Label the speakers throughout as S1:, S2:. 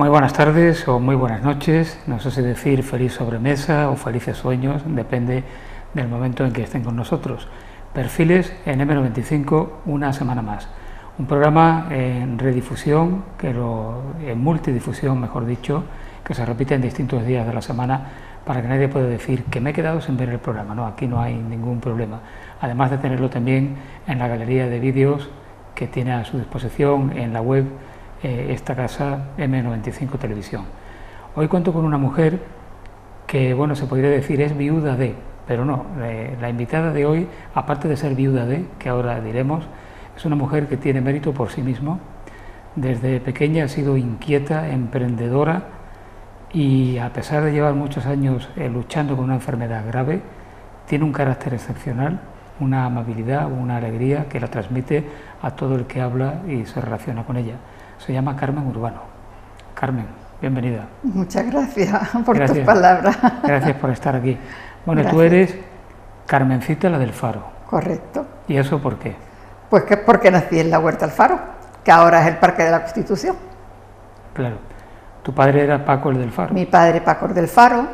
S1: Muy buenas tardes o muy buenas noches, no sé si decir feliz sobremesa o felices sueños, depende del momento en que estén con nosotros. Perfiles en M95, una semana más. Un programa en redifusión, en multidifusión, mejor dicho, que se repite en distintos días de la semana para que nadie pueda decir que me he quedado sin ver el programa. No, aquí no hay ningún problema. Además de tenerlo también en la galería de vídeos que tiene a su disposición en la web esta casa M95 Televisión. Hoy cuento con una mujer que, bueno, se podría decir es viuda de, pero no, la invitada de hoy, aparte de ser viuda de, que ahora diremos, es una mujer que tiene mérito por sí misma. Desde pequeña ha sido inquieta, emprendedora y a pesar de llevar muchos años luchando con una enfermedad grave, tiene un carácter excepcional, una amabilidad, una alegría que la transmite a todo el que habla y se relaciona con ella. Se llama Carmen Urbano. Carmen, bienvenida.
S2: Muchas gracias por tus palabras.
S1: Gracias por estar aquí. Bueno,
S2: gracias.
S1: Tú eres Carmencita, la del Faro.
S2: Correcto.
S1: ¿Y eso por qué?
S2: Pues que porque nací en la Huerta del Faro, que ahora es el Parque de la Constitución.
S1: Claro. ¿Tu padre era Paco el del Faro?
S2: Mi padre Paco el del Faro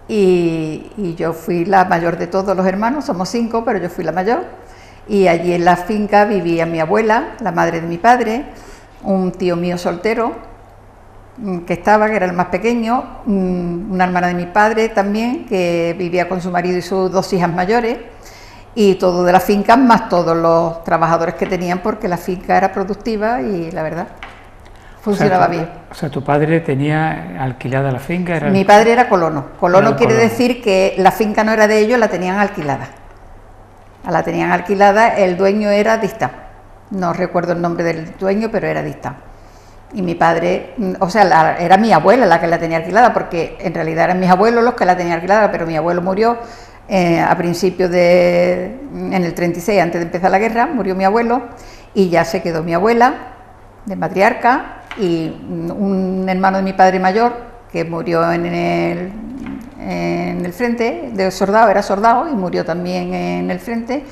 S2: y yo fui la mayor de todos los hermanos, somos 5, pero yo fui la mayor. Y allí en la finca vivía mi abuela, la madre de mi padre, un tío mío soltero que era el más pequeño, una hermana de mi padre también, que vivía con su marido y sus 2 hijas mayores, y todo de la finca, más todos los trabajadores que tenían, porque la finca era productiva y la verdad funcionaba bien.
S1: O sea, ¿tu padre tenía alquilada la finca?
S2: Mi padre era colono. Colono quiere decir que la finca no era de ellos, la tenían alquilada. La tenían alquilada, el dueño era Dista. No recuerdo el nombre del dueño, pero era Dista. Y mi padre, o sea, era mi abuela la que la tenía alquilada, porque en realidad eran mis abuelos los que la tenían alquilada, pero mi abuelo murió a principios en el 36, antes de empezar la guerra, murió mi abuelo, y ya se quedó mi abuela, de matriarca, y un hermano de mi padre mayor, que murió en el frente, de soldado, era soldado, y murió también en el frente.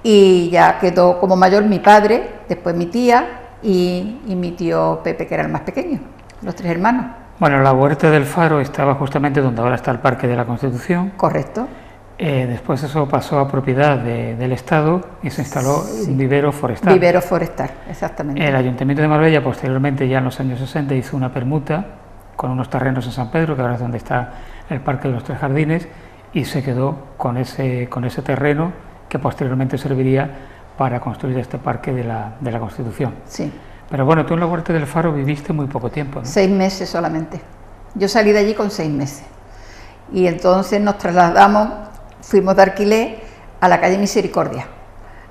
S2: Y ya quedó como mayor mi padre, después mi tía y mi tío Pepe, que era el más pequeño, los 3 hermanos.
S1: Bueno, la Huerta del Faro estaba justamente donde ahora está el Parque de la Constitución.
S2: Correcto.
S1: Después eso pasó a propiedad del Estado y se instaló un vivero forestal.
S2: Vivero forestal, exactamente.
S1: El Ayuntamiento de Marbella, posteriormente, ya en los años 60, hizo una permuta con unos terrenos en San Pedro, que ahora es donde está el Parque de los 3 Jardines, y se quedó con ese terreno que posteriormente serviría para construir este Parque de la Constitución.
S2: Sí.
S1: Pero bueno, tú en la Huerta del Faro viviste muy poco tiempo, ¿no?
S2: 6 meses solamente. Yo salí de allí con 6 meses. Y entonces nos trasladamos, fuimos de alquiler a la calle Misericordia.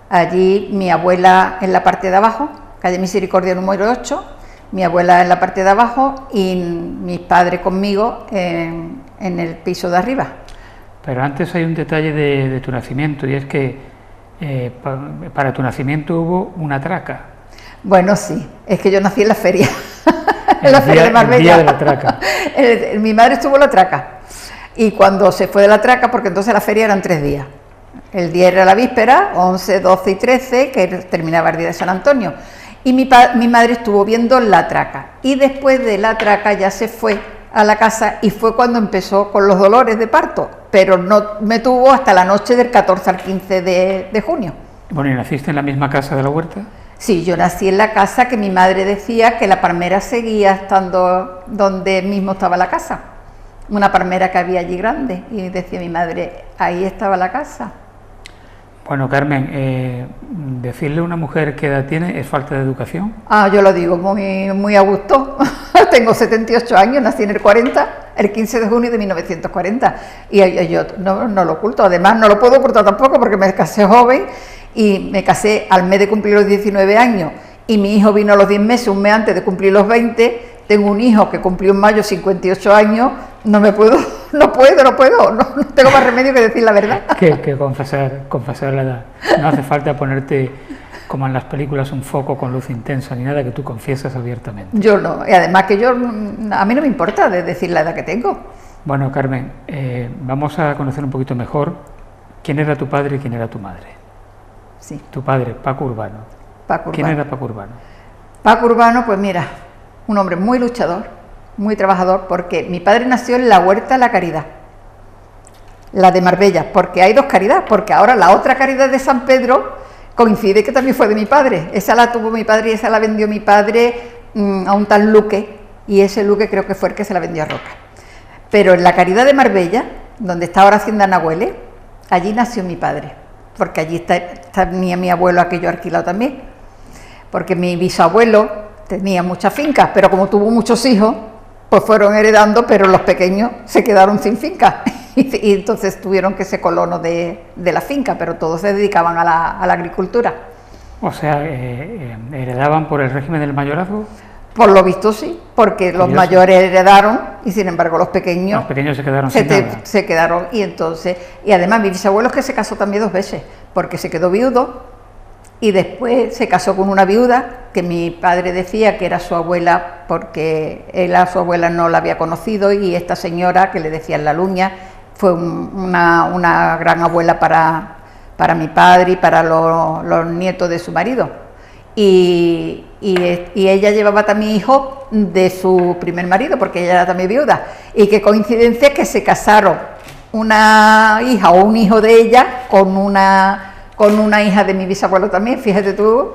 S2: Allí mi abuela en la parte de abajo, calle Misericordia número 8, mi abuela en la parte de abajo y mis padres conmigo en el piso de arriba.
S1: Pero antes hay un detalle de tu nacimiento, y es que para tu nacimiento hubo una traca.
S2: Bueno, sí, es que yo nací en la feria,
S1: en
S2: la feria de Marbella.
S1: El día de la traca.
S2: Mi madre estuvo en la traca, y cuando se fue de la traca, porque entonces la feria eran 3 días. El día era la víspera, 11, 12 y 13, que terminaba el día de San Antonio. Y mi madre estuvo viendo la traca, y después de la traca ya se fue a la casa, y fue cuando empezó con los dolores de parto, pero no me tuvo hasta la noche del 14 al 15 de junio.
S1: Bueno, ¿y naciste en la misma casa de la Huerta?
S2: Sí, yo nací en la casa que mi madre decía que la palmera seguía estando donde mismo estaba la casa, una palmera que había allí grande, y decía mi madre, ahí estaba la casa.
S1: Bueno, Carmen, decirle a una mujer qué edad tiene es falta de educación.
S2: Yo lo digo muy a gusto. Tengo 78 años, nací en el 40, el 15 de junio de 1940, y yo no lo oculto. Además, no lo puedo ocultar tampoco porque me casé joven, y me casé al mes de cumplir los 19 años, y mi hijo vino a los 10 meses, un mes antes de cumplir los 20. Tengo un hijo que cumplió en mayo 58 años, no tengo más remedio que decir la verdad.
S1: Que confesar la edad. No hace falta ponerte, como en las películas, un foco con luz intensa ni nada, que tú confiesas abiertamente.
S2: Yo no, y además que a mí no me importa decir la edad que tengo.
S1: Bueno, Carmen, vamos a conocer un poquito mejor quién era tu padre y quién era tu madre.
S2: Sí.
S1: Tu padre, Paco Urbano. ¿Quién era Paco Urbano?
S2: Paco Urbano, pues mira, un hombre muy luchador, muy trabajador, porque mi padre nació en la Huerta de la Caridad, la de Marbella, porque hay dos Caridad, porque ahora la otra Caridad de San Pedro coincide que también fue de mi padre. Esa la tuvo mi padre y esa la vendió mi padre a un tal Luque, y ese Luque creo que fue el que se la vendió a Roca. Pero en la Caridad de Marbella, donde está ahora Hacienda Nahuele, allí nació mi padre, porque allí tenía mi abuelo aquello alquilado también, porque mi bisabuelo tenía muchas fincas, pero como tuvo muchos hijos, pues fueron heredando, pero los pequeños se quedaron sin fincas. Y entonces tuvieron que ser colonos de la finca, pero todos se dedicaban a la agricultura.
S1: O sea, ¿heredaban por el régimen del mayorazgo?
S2: Por lo visto sí, porque los mayores heredaron y sin embargo los pequeños
S1: se quedaron sin nada.
S2: Se quedaron, y entonces, y además mi bisabuelo es que se casó también 2 veces, porque se quedó viudo y después se casó con una viuda que mi padre decía que era su abuela, porque él a su abuela no la había conocido, y esta señora que le decían la Luña fue una gran abuela para mi padre y para los nietos de su marido. Y ella llevaba también hijos de su primer marido, porque ella era también viuda. Y qué coincidencia que se casaron una hija o un hijo de ella con una hija de mi bisabuelo también. Fíjate tú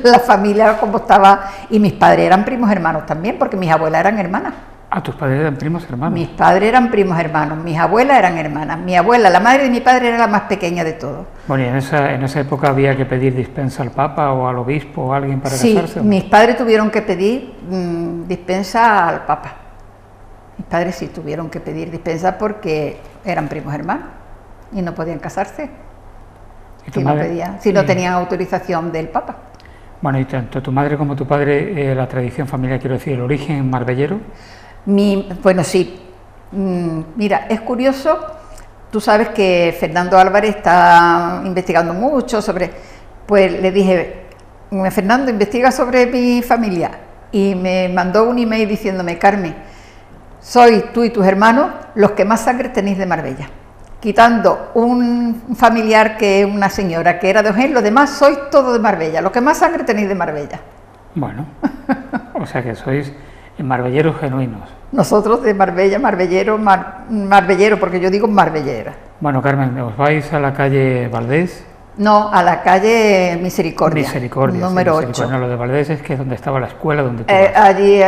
S2: la familia como estaba. Y mis padres eran primos hermanos también, porque mis abuelas eran hermanas.
S1: Ah, ¿tus padres eran primos hermanos?
S2: Mis padres eran primos hermanos, mis abuelas eran hermanas. Mi abuela, la madre de mi padre, era la más pequeña de todos.
S1: Bueno, ¿y en esa época había que pedir dispensa al Papa o al obispo o a alguien para casarse?
S2: Sí, mis padres tuvieron que pedir dispensa al Papa. Mis padres sí tuvieron que pedir dispensa porque eran primos hermanos y no podían casarse si no tenían autorización del Papa.
S1: Bueno, y tanto tu madre como tu padre, la tradición familiar, quiero decir, el origen marbellero.
S2: Bueno, sí. Mira, es curioso, tú sabes que Fernando Álvarez está investigando mucho sobre, pues le dije, Fernando, investiga sobre mi familia, y me mandó un email diciéndome, Carmen, sois tú y tus hermanos los que más sangre tenéis de Marbella, quitando un familiar que es una señora que era de Ojén, los demás sois todos de Marbella, los que más sangre tenéis de Marbella.
S1: Bueno, o sea que sois marbelleros genuinos.
S2: Nosotros de Marbella, marbellero, porque yo digo marbellera.
S1: Bueno, Carmen, ¿os vais a la calle Valdés?
S2: No, a la calle Misericordia. Número 8.
S1: No, lo de Valdés es que es donde estaba la escuela donde tú
S2: allí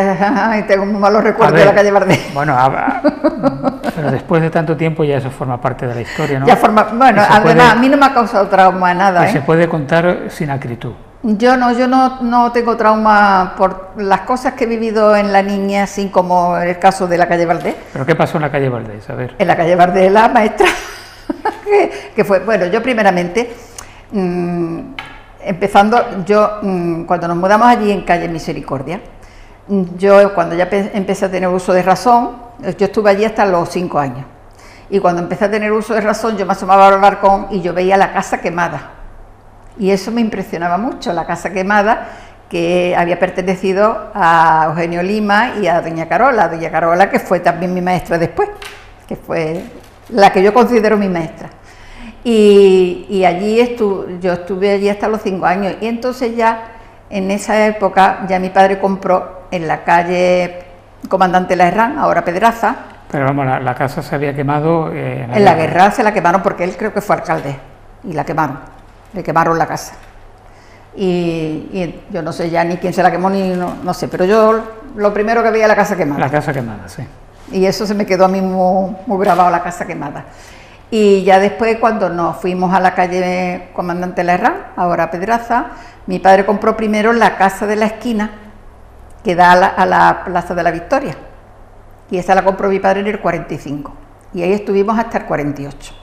S2: tengo muy malos recuerdos de la calle Valdés.
S1: Bueno, pero después de tanto tiempo ya eso forma parte de la historia, ¿no?
S2: Bueno, además a mí no me ha causado trauma nada.
S1: Se puede contar sin acritud.
S2: Yo no tengo trauma por las cosas que he vivido en la niña, así como en el caso de la calle Valdés.
S1: ¿Pero qué pasó en la calle Valdés? A ver.
S2: En la calle Valdés, la maestra, que fue, bueno, yo primeramente, empezando, yo cuando nos mudamos allí en calle Misericordia, yo cuando ya empecé a tener uso de razón, yo estuve allí hasta los 5 años. Y cuando empecé a tener uso de razón, yo me asomaba al balcón y yo veía la casa quemada. Y eso me impresionaba mucho, la casa quemada, que había pertenecido a Eugenio Lima y a doña Carola, que fue también mi maestra después, que fue la que yo considero mi maestra. Y allí yo estuve allí hasta los 5 años, y entonces ya en esa época ya mi padre compró en la calle Comandante La Herrán, ahora Pedraza.
S1: Pero vamos, la casa se había quemado...
S2: en la guerra se la quemaron porque él creo que fue alcalde, y la quemaron. Le quemaron la casa. Y yo no sé ya ni quién se la quemó, ni no sé, pero yo lo primero que veía la casa quemada.
S1: La casa quemada, sí.
S2: Y eso se me quedó a mí muy grabado, la casa quemada. Y ya después, cuando nos fuimos a la calle Comandante La Herrán, ahora Pedraza, mi padre compró primero la casa de la esquina, que da a la Plaza de la Victoria. Y esa la compró mi padre en el 45. Y ahí estuvimos hasta el 48.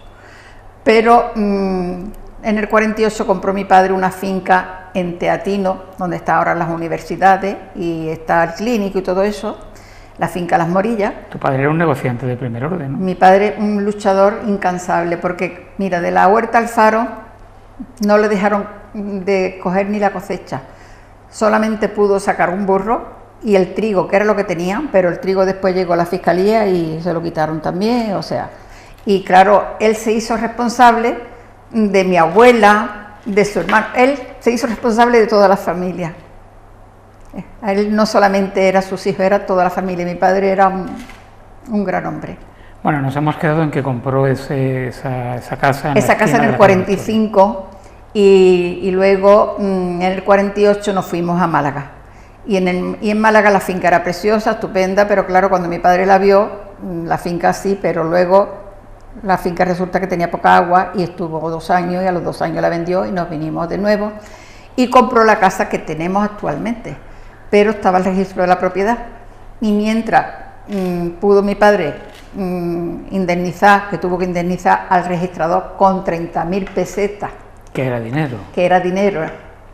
S2: Pero... en el 48 compró mi padre una finca en Teatino, donde están ahora las universidades y está el clínico y todo eso, la finca Las Morillas.
S1: Tu padre era un negociante de primer orden, ¿no?
S2: Mi padre un luchador incansable, porque mira, de la huerta al faro no le dejaron de coger ni la cosecha, solamente pudo sacar un burro y el trigo, que era lo que tenían, pero el trigo después llegó a la fiscalía y se lo quitaron también, o sea, y claro, él se hizo responsable de mi abuela, de su hermano, él se hizo responsable de toda la familia. A él no solamente era sus hijos, era toda la familia. Mi padre era un gran hombre.
S1: Bueno, nos hemos quedado en que compró esa casa.
S2: Esa casa en el 45 y luego en el 48 nos fuimos a Málaga. Y en Málaga la finca era preciosa, estupenda, pero claro, cuando mi padre la vio, la finca sí, pero luego la finca resulta que tenía poca agua y estuvo 2 años y a los 2 años la vendió y nos vinimos de nuevo y compró la casa que tenemos actualmente, pero estaba el registro de la propiedad. Y mientras pudo mi padre indemnizar, que tuvo que indemnizar al registrador con 30.000 pesetas.
S1: Que era dinero.
S2: Que era dinero.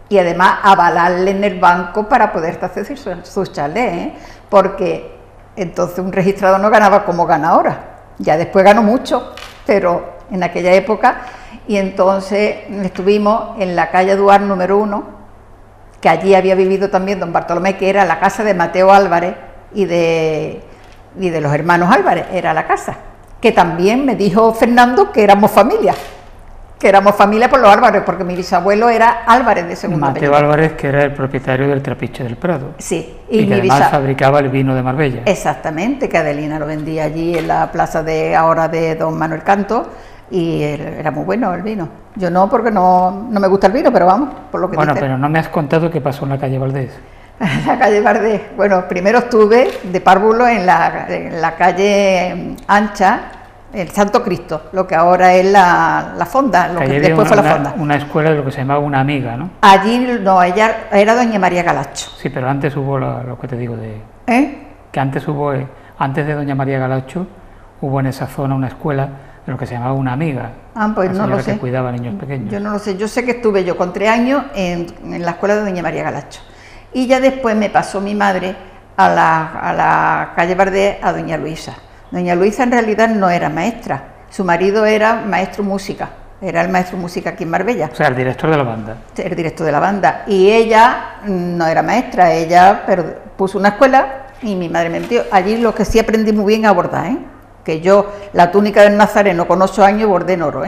S2: Y además avalarle en el banco para poder hacer sus chalés, porque entonces un registrador no ganaba como gana ahora. Ya después ganó mucho, pero en aquella época. Y entonces estuvimos en la calle Duar número 1, que allí había vivido también don Bartolomé, que era la casa de Mateo Álvarez y de los hermanos Álvarez, era la casa. Que también me dijo Fernando que éramos familia por los Álvarez, porque mi bisabuelo era Álvarez de segundo
S1: apellido. Mateo Álvarez, que era el propietario del Trapiche del Prado.
S2: Sí.
S1: Y que además fabricaba el vino de Marbella.
S2: Exactamente, que Adelina lo vendía allí en la plaza de don Manuel Canto, y era muy bueno el vino. Yo no, porque no me gusta el vino, pero vamos, por lo que
S1: bueno,
S2: dice.
S1: Pero no me has contado qué pasó en la calle Valdés.
S2: La calle Valdés, bueno, primero estuve de párvulo en la calle ancha, el Santo Cristo, lo que ahora es la fonda, lo que después fue la fonda.
S1: Una escuela de lo que se llamaba Una Amiga, ¿no?
S2: Allí no, ella era doña María Galacho.
S1: Sí, pero antes hubo lo que te digo de... Que antes de doña María Galacho, hubo en esa zona una escuela de lo que se llamaba Una Amiga.
S2: Pues no lo sé.
S1: Que cuidaba niños pequeños.
S2: Yo no lo sé, yo sé que estuve yo con 3 años en la escuela de doña María Galacho. Y ya después me pasó mi madre a la calle Valdés a doña Luisa. Doña Luisa en realidad no era maestra, su marido era maestro música, era el maestro música aquí en Marbella.
S1: O sea, el director de la banda.
S2: El director de la banda. Y ella no era maestra, ella puso una escuela y mi madre me metió. Allí lo que sí aprendí muy bien a bordar, que yo la túnica del Nazareno con 8 años bordé en oro,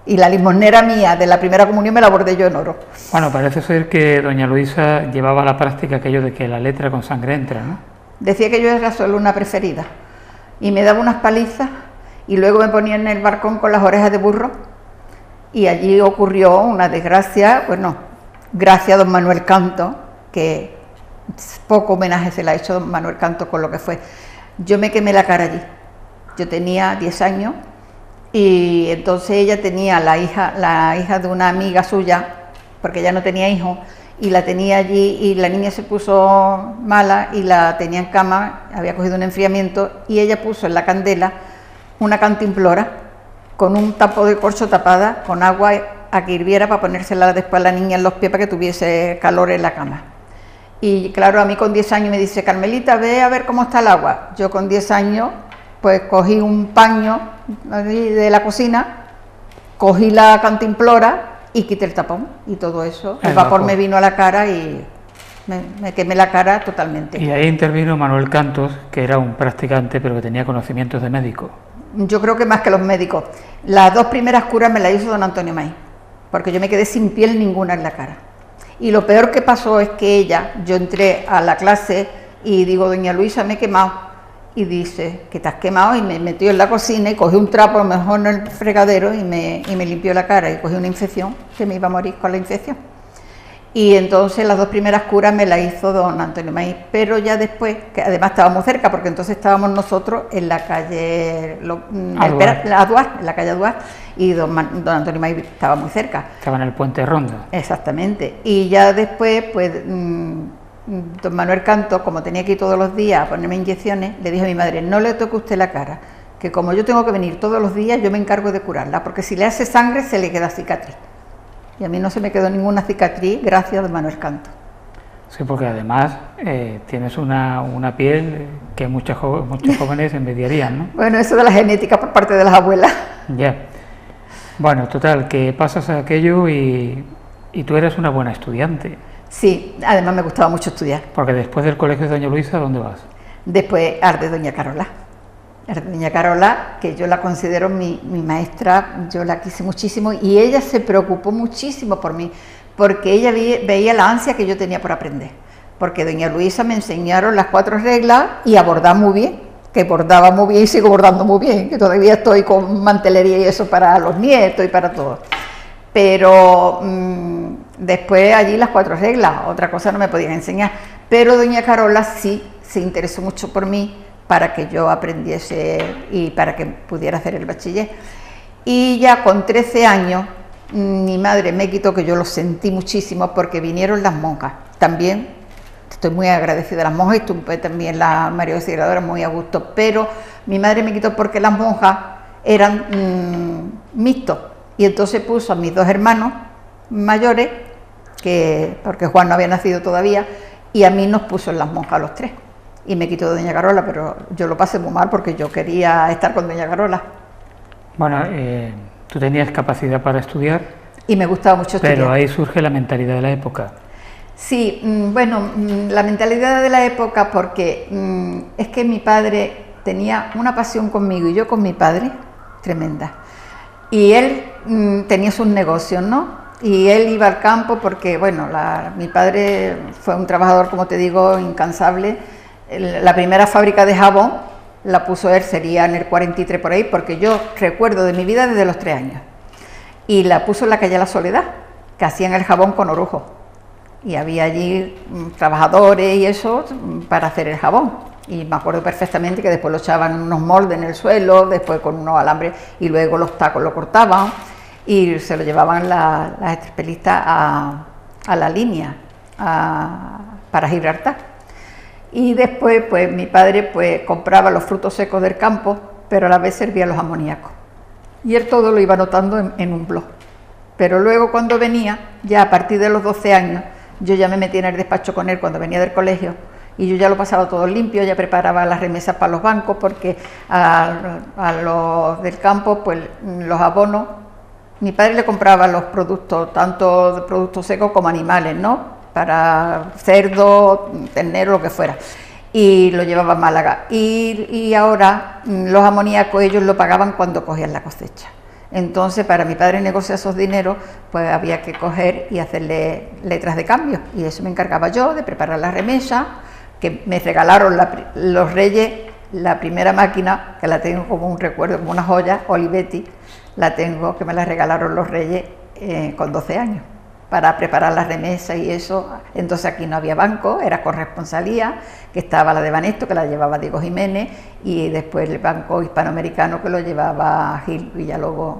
S2: Y la limosnera mía de la primera comunión me la bordé yo en oro.
S1: Bueno, parece ser que doña Luisa llevaba a la práctica aquello de que la letra con sangre entra, ¿no?
S2: Decía que yo era su alumna preferida y me daba unas palizas y luego me ponía en el balcón con las orejas de burro y allí ocurrió una desgracia, gracias a don Manuel Canto, que poco homenaje se le ha hecho a don Manuel Canto con lo que fue. Yo me quemé la cara allí, yo tenía 10 años y entonces ella tenía la hija de una amiga suya, porque ella no tenía hijos, y la tenía allí y la niña se puso mala y la tenía en cama, había cogido un enfriamiento y ella puso en la candela una cantimplora con un tapo de corcho tapada con agua a que hirviera para ponérsela después a la niña en los pies para que tuviese calor en la cama. Y claro, a mí con 10 años me dice, Carmelita, ve a ver cómo está el agua. Yo con 10 años pues cogí un paño de la cocina, cogí la cantimplora y quité el tapón y todo eso, el vapor me vino a la cara y me quemé la cara totalmente.
S1: Y ahí intervino Manuel Cantos, que era un practicante pero que tenía conocimientos de médico.
S2: Yo creo que más que los médicos. Las 2 primeras curas me las hizo don Antonio May, porque yo me quedé sin piel ninguna en la cara. Y lo peor que pasó es que yo entré a la clase y digo, doña Luisa, me he quemado. Y dice, que te has quemado, y me metió en la cocina y cogí un trapo, a lo mejor en el fregadero, y me limpió la cara y cogí una infección, que me iba a morir con la infección. Y entonces las 2 primeras curas me las hizo don Antonio Maíz, pero ya después, que además estaba muy cerca, porque entonces estábamos nosotros en la calle Aduar, en la calle Aduar, y don Antonio Maíz estaba muy cerca.
S1: Estaba en el puente Ronda.
S2: Exactamente. Y ya después, pues don Manuel Canto, como tenía que ir todos los días a ponerme inyecciones, le dijo a mi madre, no le toque usted la cara, que como yo tengo que venir todos los días, yo me encargo de curarla, porque si le hace sangre se le queda cicatriz. Y a mí no se me quedó ninguna cicatriz gracias a don Manuel Canto.
S1: Sí, porque además tienes una piel que muchos jóvenes envidiarían, ¿no?
S2: Bueno, eso de la genética por parte de las abuelas.
S1: Ya. Bueno, total, que pasas aquello y tú eres una buena estudiante.
S2: Sí, además me gustaba mucho estudiar.
S1: Porque después del colegio de doña Luisa, ¿dónde vas?
S2: Después, al de doña Carola. Doña Carola, que yo la considero mi maestra, yo la quise muchísimo y ella se preocupó muchísimo por mí, porque ella veía la ansia que yo tenía por aprender. Porque doña Luisa me enseñaron las 4 reglas y a bordar muy bien, que bordaba muy bien y sigo bordando muy bien, que todavía estoy con mantelería y eso para los nietos y para todo. Pero después allí las 4 reglas, otra cosa no me podían enseñar. Pero doña Carola sí se interesó mucho por mí para que yo aprendiese y para que pudiera hacer el bachiller. Y ya con 13 años mi madre me quitó, que yo lo sentí muchísimo porque vinieron las monjas. También estoy muy agradecida a las monjas y estuve también la María Auxiliadora muy a gusto, pero mi madre me quitó porque las monjas eran mixtos y entonces puso a mis 2 hermanos mayores, porque Juan no había nacido todavía, y a mí nos puso en las monjas los 3 y me quitó doña Carola, pero yo lo pasé muy mal porque yo quería estar con doña Carola.
S1: Bueno, tú tenías capacidad para estudiar
S2: y me gustaba mucho estudiar.
S1: Pero ahí surge la mentalidad de la época.
S2: Sí, bueno, la mentalidad de la época, porque es que mi padre tenía una pasión conmigo y yo con mi padre tremenda. Y él tenía sus negocios, ¿no? Y él iba al campo porque, bueno, mi padre fue un trabajador, como te digo, incansable. La primera fábrica de jabón la puso él, sería en el 43 por ahí, porque yo recuerdo de mi vida desde los 3 años. Y la puso en la calle La Soledad, que hacían el jabón con orujo. Y había allí trabajadores y eso para hacer el jabón. Y me acuerdo perfectamente que después lo echaban en unos moldes en el suelo, después con unos alambres y luego los tacos lo cortaban y se lo llevaban las estrapelistas a la línea para Gibraltar. Y después pues mi padre pues compraba los frutos secos del campo, pero a la vez servía los amoníacos. Y él todo lo iba anotando en un blog. Pero luego cuando venía, ya a partir de los 12 años, yo ya me metí en el despacho con él cuando venía del colegio y yo ya lo pasaba todo limpio, ya preparaba las remesas para los bancos porque a los del campo, pues los abonos, mi padre le compraba los productos, tanto de productos secos como animales, ¿no? Para cerdo, ternero, lo que fuera, y lo llevaba a Málaga. Y ahora los amoníacos ellos lo pagaban cuando cogían la cosecha. Entonces, para mi padre negociar esos dineros, pues había que coger y hacerle letras de cambio. Y eso me encargaba yo, de preparar la remesa, que me regalaron los Reyes, la primera máquina, que la tengo como un recuerdo, como una joya, Olivetti, la tengo, que me la regalaron los Reyes con 12 años, para preparar la remesa y eso. Entonces aquí no había banco, era corresponsalía, que estaba la de Banesto, que la llevaba Diego Jiménez, y después el Banco Hispanoamericano, que lo llevaba Gil Villalobos.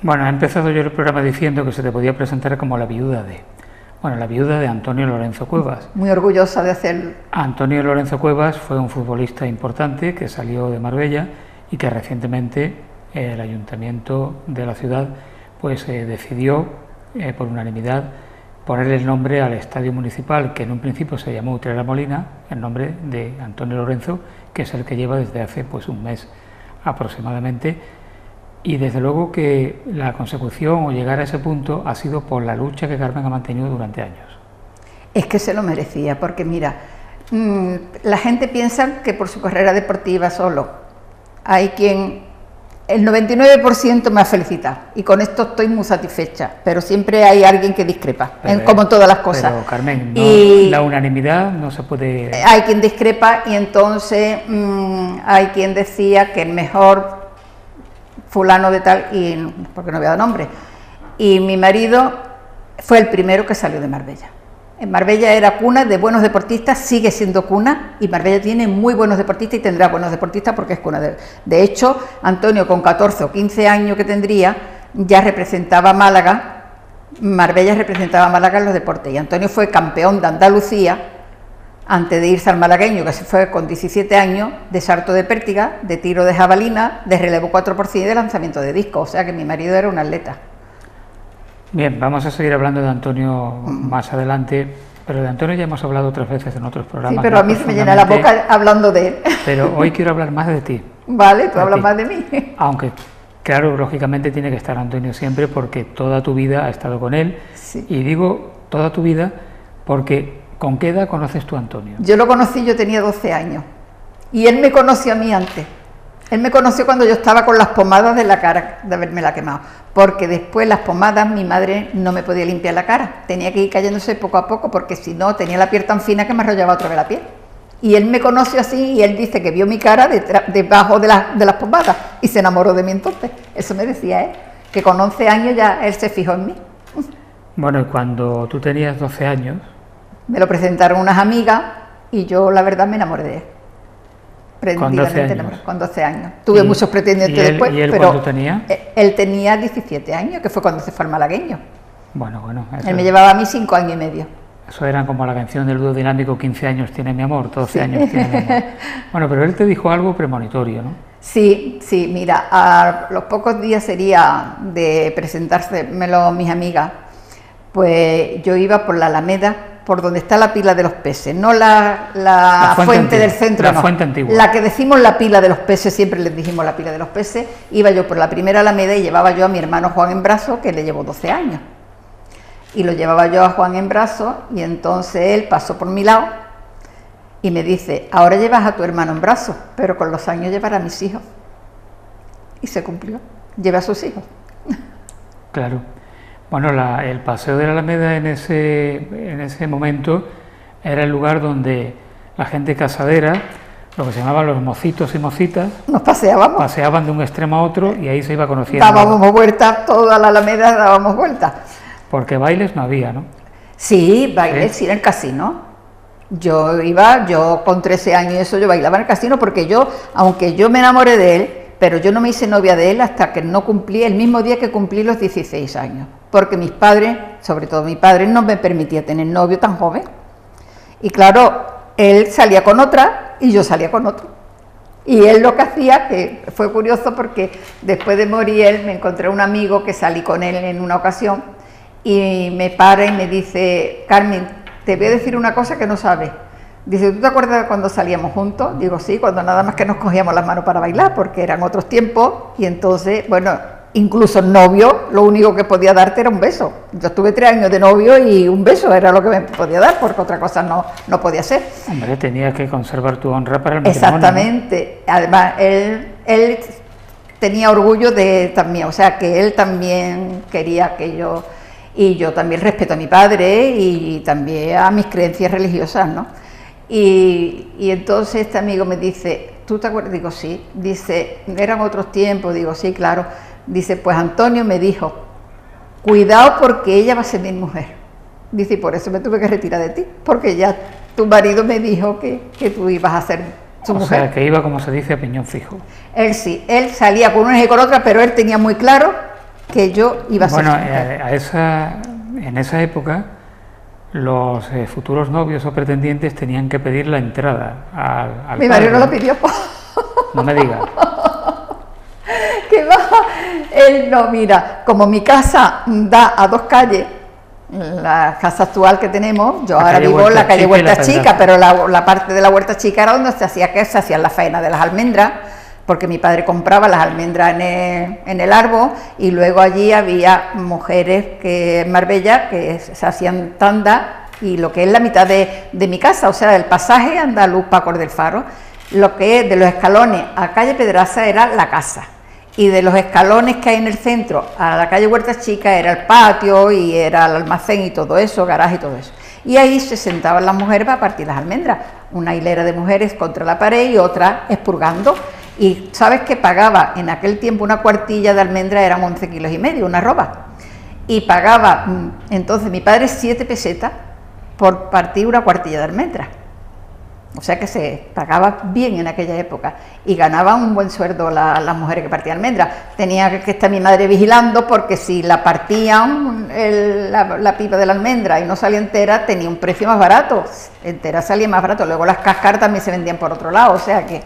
S1: Bueno, he empezado yo el programa diciendo que se te podía presentar como la viuda de Antonio Lorenzo Cuevas.
S2: Muy orgullosa de hacerlo.
S1: Antonio Lorenzo Cuevas fue un futbolista importante que salió de Marbella y que recientemente el ayuntamiento de la ciudad pues decidió por unanimidad ponerle el nombre al estadio municipal, que en un principio se llamó Utrera Molina, en nombre de Antonio Lorenzo, que es el que lleva desde hace pues un mes aproximadamente. Y desde luego que la consecución o llegar a ese punto ha sido por la lucha que Carmen ha mantenido durante años. Es
S2: que se lo merecía, porque mira, la gente piensa que por su carrera deportiva solo, hay quien, el 99% me ha felicitado y con esto estoy muy satisfecha, pero siempre hay alguien que discrepa, como en todas las cosas.
S1: Pero Carmen, no, la unanimidad no se puede...
S2: Hay quien discrepa y entonces hay quien decía que el mejor fulano de tal, y porque no había dado nombre, y mi marido fue el primero que salió de Marbella. En Marbella era cuna de buenos deportistas, sigue siendo cuna, y Marbella tiene muy buenos deportistas y tendrá buenos deportistas porque es cuna. De hecho, Antonio con 14 o 15 años que tendría, ya representaba a Málaga, Marbella representaba a Málaga en los deportes, y Antonio fue campeón de Andalucía antes de irse al malagueño, que se fue con 17 años, de salto de pértiga, de tiro de jabalina, de relevo 4x100 y de lanzamiento de disco, o sea que mi marido era un atleta.
S1: Bien, vamos a seguir hablando de Antonio más adelante, pero de Antonio ya hemos hablado otras veces en otros programas.
S2: Sí, pero a mí se me llena la boca hablando de él.
S1: Pero hoy quiero hablar más de ti.
S2: Vale, tú hablas más de mí.
S1: Aunque, claro, lógicamente tiene que estar Antonio siempre porque toda tu vida ha estado con él. Sí. Y digo toda tu vida porque ¿con qué edad conoces tú a Antonio?
S2: Yo lo conocí, yo tenía 12 años y él me conoció a mí antes. Él me conoció cuando yo estaba con las pomadas de la cara, de habérmela quemado, porque después las pomadas mi madre no me podía limpiar la cara, tenía que ir cayéndose poco a poco, porque si no tenía la piel tan fina que me arrollaba otra vez la piel. Y él me conoció así y él dice que vio mi cara debajo de las pomadas y se enamoró de mí entonces. Eso me decía él, que con 11 años ya él se fijó en mí.
S1: Bueno, y cuando tú tenías 12 años...
S2: Me lo presentaron unas amigas y yo la verdad me enamoré de él.
S1: Con 12 años.
S2: Con 12 años. Tuve muchos pretendientes después,
S1: ¿y él
S2: pero
S1: cuánto tenía?
S2: Él tenía 17 años, que fue cuando se fue al malagueño.
S1: Bueno.
S2: Él me llevaba a mí 5 años y medio.
S1: Eso era como la canción del dúo dinámico, 15 años tiene mi amor, 12 años tiene mi amor. Bueno, pero él te dijo algo premonitorio, ¿no?
S2: Sí, mira, a los pocos días sería de presentármelo mis amigas, pues yo iba por la Alameda, por donde está la pila de los peces, no la fuente del centro,
S1: la fuente antigua.
S2: La que decimos la pila de los peces, siempre les dijimos la pila de los peces, iba yo por la primera Alameda y llevaba yo a mi hermano Juan en brazos, que le llevo 12 años. Y lo llevaba yo a Juan en brazos y entonces él pasó por mi lado y me dice, ahora llevas a tu hermano en brazos, pero con los años llevará a mis hijos. Y se cumplió, llevé a sus hijos.
S1: Claro. Bueno, el paseo de la Alameda en ese momento era el lugar donde la gente casadera, lo que se llamaban los mocitos y mocitas,
S2: nos paseaban
S1: de un extremo a otro y ahí se iba conociendo.
S2: Dábamos vueltas, toda la Alameda dábamos vueltas.
S1: Porque bailes no había, ¿no?
S2: Sí, bailes sí en el casino. Yo con 13 años y eso, yo bailaba en el casino porque aunque yo me enamoré de él, pero yo no me hice novia de él hasta que no cumplí, el mismo día que cumplí los 16 años. Porque mis padres, sobre todo mi padre, no me permitía tener novio tan joven. Y claro, él salía con otra y yo salía con otro. Y él lo que hacía, que fue curioso porque después de morir él, me encontré un amigo que salí con él en una ocasión y me para y me dice, Carmen, te voy a decir una cosa que no sabes. Dice, ¿tú te acuerdas de cuando salíamos juntos? Digo, sí, cuando nada más que nos cogíamos las manos para bailar, porque eran otros tiempos, y entonces, bueno, incluso el novio, lo único que podía darte era un beso. Yo estuve 3 años de novio y un beso era lo que me podía dar, porque otra cosa no podía ser.
S1: Hombre, tenías que conservar tu honra para el matrimonio.
S2: Exactamente. ¿No? Además, él tenía orgullo también, o sea, que él también quería que yo... Y yo también respeto a mi padre y también a mis creencias religiosas, ¿no? Y entonces este amigo me dice, ¿tú te acuerdas? Digo, sí. Dice, eran otros tiempos. Digo, sí, claro. Dice, pues Antonio me dijo, cuidado porque ella va a ser mi mujer. Dice, y por eso me tuve que retirar de ti, porque ya tu marido me dijo que tú ibas a ser su mujer.
S1: O sea, que iba, como se dice, a piñón fijo.
S2: Él sí, él salía con una y con otra, pero él tenía muy claro que yo iba a ser su mujer.
S1: En esa época, los futuros novios o pretendientes tenían que pedir la entrada al
S2: Mi marido no lo pidió.
S1: No me digas.
S2: ¿Qué va? Él no, mira, como mi casa da a 2 calles, la casa actual que tenemos, yo ahora vivo en la calle Huerta Chica, pero la parte de la Huerta Chica era donde se hacían la faena de las almendras, porque mi padre compraba las almendras en el árbol y luego allí había mujeres en Marbella que se hacían tanda y lo que es la mitad de mi casa, o sea, el pasaje andaluz Paco del Faro, lo que es de los escalones a calle Pedraza era la casa y de los escalones que hay en el centro a la calle Huerta Chica era el patio y era el almacén y todo eso, garaje y todo eso. Y ahí se sentaban las mujeres para partir las almendras, una hilera de mujeres contra la pared y otra expurgando. Y sabes que pagaba en aquel tiempo una cuartilla de almendra, eran 11,5 kilos, una arroba. Y pagaba entonces mi padre 7 pesetas por partir una cuartilla de almendra. O sea que se pagaba bien en aquella época y ganaban un buen sueldo las mujeres que partían almendras. Tenía que estar mi madre vigilando porque si la partían la pipa de la almendra y no salía entera, tenía un precio más barato. Entera salía más barato. Luego las cáscaras también se vendían por otro lado, o sea que...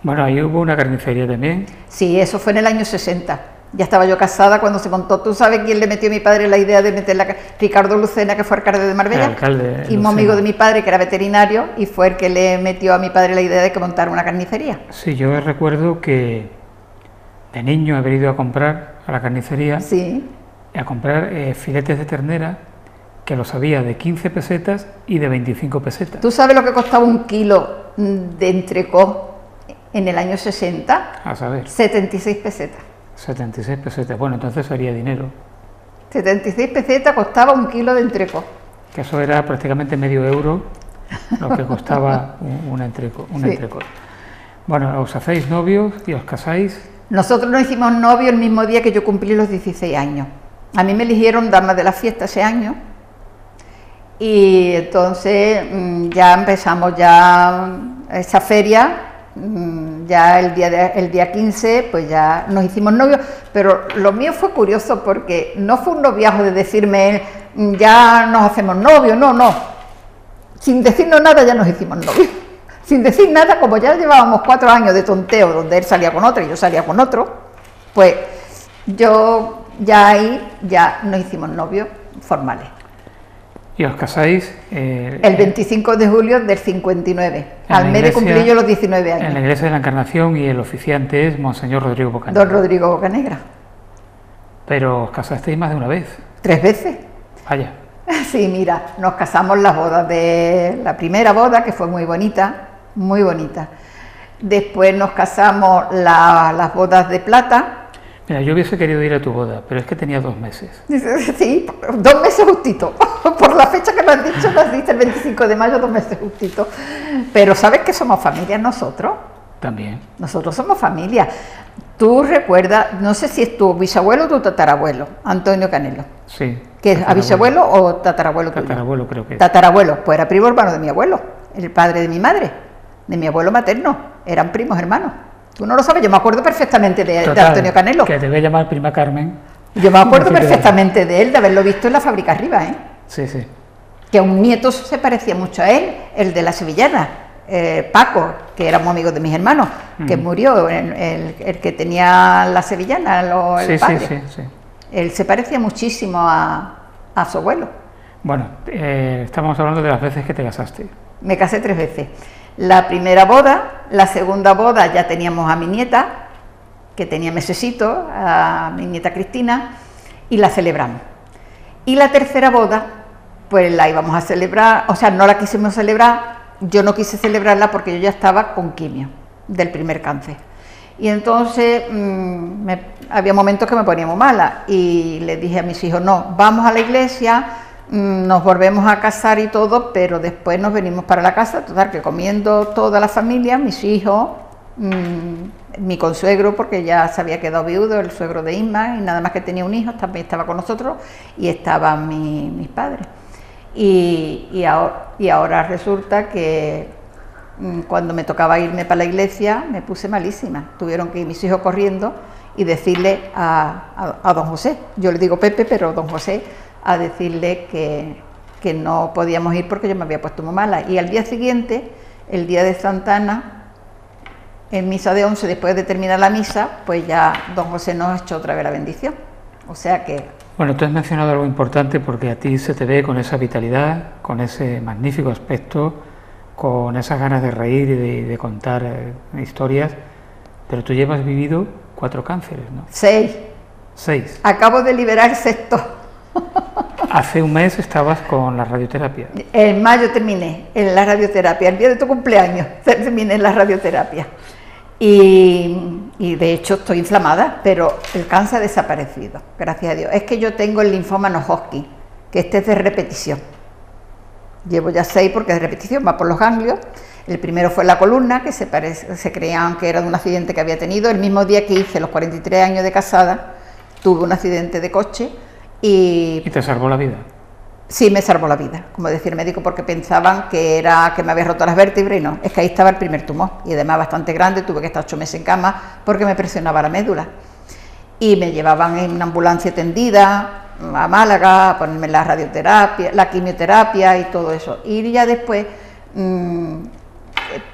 S1: Bueno, ahí hubo una carnicería también.
S2: Sí, eso fue en el año 60. Ya estaba yo casada cuando se montó. ¿Tú sabes quién le metió a mi padre la idea de meterla? Ricardo Lucena, que fue alcalde de Marbella.
S1: El alcalde
S2: y un amigo de mi padre, que era veterinario, y fue el que le metió a mi padre la idea de que montara una carnicería.
S1: Sí, yo recuerdo que de niño haber ido a comprar a la carnicería,
S2: sí,
S1: a comprar filetes de ternera, que los había de 15 pesetas y de 25 pesetas.
S2: ¿Tú sabes lo que costaba 1 kilo de entrecot en el año 60,
S1: A saber,
S2: 76 pesetas.
S1: 76 pesetas. Bueno, entonces sería dinero.
S2: 76 pesetas costaba un kilo de entrecot.
S1: Que eso era prácticamente medio euro lo que costaba un entrecot.
S2: Sí.
S1: Bueno, os hacéis novios y os casáis.
S2: Nosotros nos hicimos novios el mismo día que yo cumplí los 16 años. A mí me eligieron dama de la fiesta ese año y entonces ya empezamos esa feria, ya el día 15 pues ya nos hicimos novios, pero lo mío fue curioso porque no fue un noviazgo de decirme él, ya nos hacemos novios, no, sin decirnos nada ya nos hicimos novios. Sin decir nada, como ya llevábamos 4 años de tonteo, donde él salía con otro y yo salía con otro, pues yo ya ahí ya nos hicimos novios formales.
S1: Y os casáis...
S2: el 25 de julio del 59, al mes de cumplir yo los 19 años.
S1: En la iglesia de la Encarnación, y el oficiante es Monseñor Rodrigo Bocanegra.
S2: Don Rodrigo Bocanegra.
S1: Pero os casasteis más de una vez.
S2: 3 veces.
S1: Vaya.
S2: Sí, mira, nos casamos las bodas de la primera boda, que fue muy bonita, muy bonita. Después nos casamos las bodas de plata.
S1: Mira, yo hubiese querido ir a tu boda, pero es que tenía 2 meses.
S2: Sí, 2 meses justito. Por la fecha que me has dicho, naciste el 25 de mayo, 2 meses justito. Pero ¿sabes que somos familia nosotros?
S1: También.
S2: Nosotros somos familia. Tú recuerdas, no sé si es tu bisabuelo o tu tatarabuelo, Antonio Canelo.
S1: Sí.
S2: ¿Que es bisabuelo o tatarabuelo tuyo?
S1: Tatarabuelo creo que es.
S2: Tatarabuelo, pues era primo hermano de mi abuelo, el padre de mi madre, de mi abuelo materno, eran primos hermanos. Tú no lo sabes, yo me acuerdo perfectamente de Antonio Canelo.
S1: Que te voy a llamar prima Carmen.
S2: Yo me acuerdo perfectamente de él, de haberlo visto en la fábrica arriba, ¿eh?
S1: Sí, sí.
S2: Que un nieto se parecía mucho a él, el de la sevillana, Paco, que éramos amigos de mis hermanos, que murió, el que tenía la sevillana, el padre.
S1: Sí.
S2: Él se parecía muchísimo a su abuelo.
S1: Bueno, estamos hablando de las veces que te casaste.
S2: Me casé 3 veces. La primera boda, la segunda boda ya teníamos a mi nieta, que tenía mesecito, a mi nieta Cristina, y la celebramos. Y la tercera boda, pues la íbamos a celebrar, o sea, no la quisimos celebrar, yo no quise celebrarla porque yo ya estaba con quimio del primer cáncer. Y entonces había momentos que me ponía muy mala y le dije a mis hijos, no, vamos a la iglesia, nos volvemos a casar y todo, pero después nos venimos para la casa, total, que comiendo toda la familia, mis hijos, mi consuegro, porque ya se había quedado viudo, el suegro de Isma, y nada más que tenía un hijo, también estaba con nosotros, y estaban mis padres. Y ahora resulta que cuando me tocaba irme para la iglesia me puse malísima, tuvieron que ir mis hijos corriendo y decirle a don José, yo le digo Pepe, pero don José, a decirle que no podíamos ir porque yo me había puesto muy mala. Y al día siguiente, el día de Santa Ana, en misa de 11, después de terminar la misa, pues ya don José nos echó otra vez la bendición. O sea que...
S1: Bueno, tú has mencionado algo importante porque a ti se te ve con esa vitalidad, con ese magnífico aspecto, con esas ganas de reír y de contar historias, pero tú llevas vivido 4 cánceres, ¿no?
S2: 6. Acabo de liberar el 6º.
S1: Hace un mes estabas con la radioterapia.
S2: En mayo terminé en la radioterapia, el día de tu cumpleaños terminé en la radioterapia. Y de hecho estoy inflamada, pero el cáncer ha desaparecido, gracias a Dios. Es que yo tengo el linfoma no-Hodgkin, que este es de repetición. Llevo ya 6 porque es de repetición, va por los ganglios. El primero fue la columna, que se creían que era de un accidente que había tenido. El mismo día que hice los 43 años de casada, tuve un accidente de coche. ¿Y
S1: te salvó la vida?
S2: Sí, me salvó la vida, como decía el médico, porque pensaban que me había roto las vértebras y no, es que ahí estaba el primer tumor y además bastante grande, tuve que estar 8 meses en cama porque me presionaba la médula. Y me llevaban en una ambulancia tendida a Málaga a ponerme la radioterapia, la quimioterapia y todo eso. Y ya después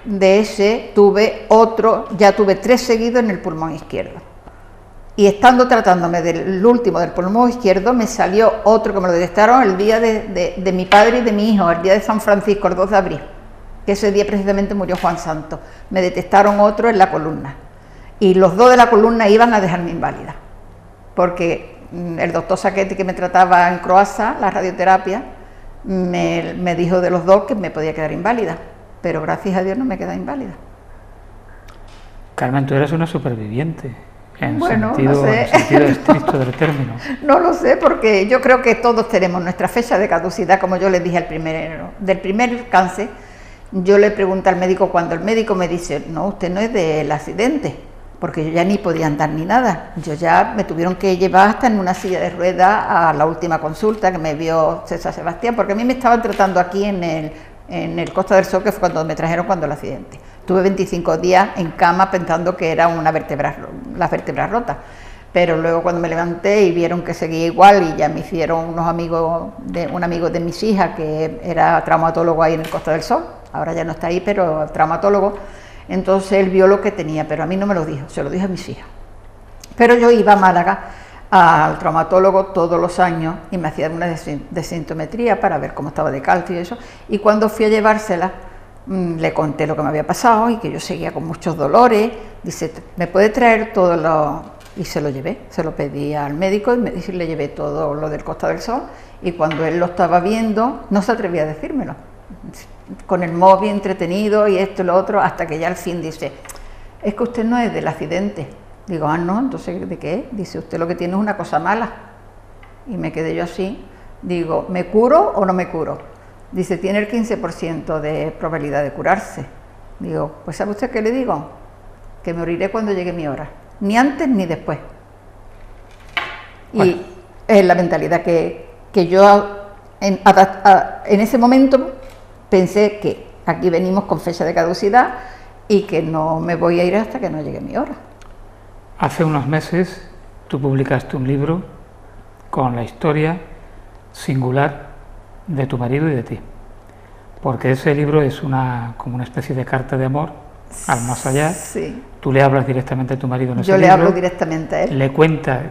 S2: de ese tuve 3 seguidos en el pulmón izquierdo. Y estando tratándome del último, del pulmón izquierdo, me salió otro que me lo detectaron el día de mi padre y de mi hijo, el día de San Francisco, el 2 de abril, que ese día precisamente murió Juan Santos. Me detectaron otro en la columna. Y los 2 de la columna iban a dejarme inválida, porque el doctor Saquetti, que me trataba en Croasa, la radioterapia, me dijo de los 2 que me podía quedar inválida, pero gracias a Dios no me quedé inválida.
S1: Carmen, tú eres una superviviente, en
S2: Bueno,
S1: sentido,
S2: no sé.
S1: en sentido estricto del término.
S2: No lo sé, porque yo creo que todos tenemos nuestra fecha de caducidad, como yo les dije del primer cáncer. Yo le pregunté al médico, cuando el médico me dice, no, usted no es del accidente, porque yo ya ni podía andar ni nada. Yo ya me tuvieron que llevar hasta en una silla de ruedas a la última consulta que me vio César Sebastián, porque a mí me estaban tratando aquí en el Costa del Sol, que fue cuando me trajeron cuando el accidente. Tuve 25 días en cama pensando que era las vértebras rotas, pero luego cuando me levanté y vieron que seguía igual, y ya me hicieron un amigo de mis hijas, que era traumatólogo ahí en el Costa del Sol, ahora ya no está ahí, pero traumatólogo, entonces él vio lo que tenía, pero a mí no me lo dijo, se lo dijo a mis hijas. Pero yo iba a Málaga al traumatólogo todos los años y me hacía una densitometría para ver cómo estaba de calcio y eso, y cuando fui a llevársela, le conté lo que me había pasado y que yo seguía con muchos dolores. Dice, ¿me puede traer todo lo...? Y se lo llevé, se lo pedí al médico y le llevé todo lo del Costa del Sol, y cuando él lo estaba viendo no se atrevía a decírmelo, con el móvil entretenido y esto y lo otro, hasta que ya al fin dice, es que usted no es del accidente. Digo, ah, no, entonces ¿de qué? Dice, usted lo que tiene es una cosa mala. Y me quedé yo así, digo, ¿me curo o no me curo? Dice, tiene el 15% de probabilidad de curarse. Digo, pues ¿sabe usted qué le digo? Que me moriré cuando llegue mi hora, ni antes ni después. Bueno. Y es la mentalidad que yo en ese momento pensé que aquí venimos con fecha de caducidad y que no me voy a ir hasta que no llegue mi hora.
S1: Hace unos meses tú publicaste un libro con la historia singular de tu marido y de ti, porque ese libro es como una especie de carta de amor al más allá.
S2: Sí.
S1: Tú le hablas directamente a tu marido en ese libro.
S2: Yo le hablo directamente a él.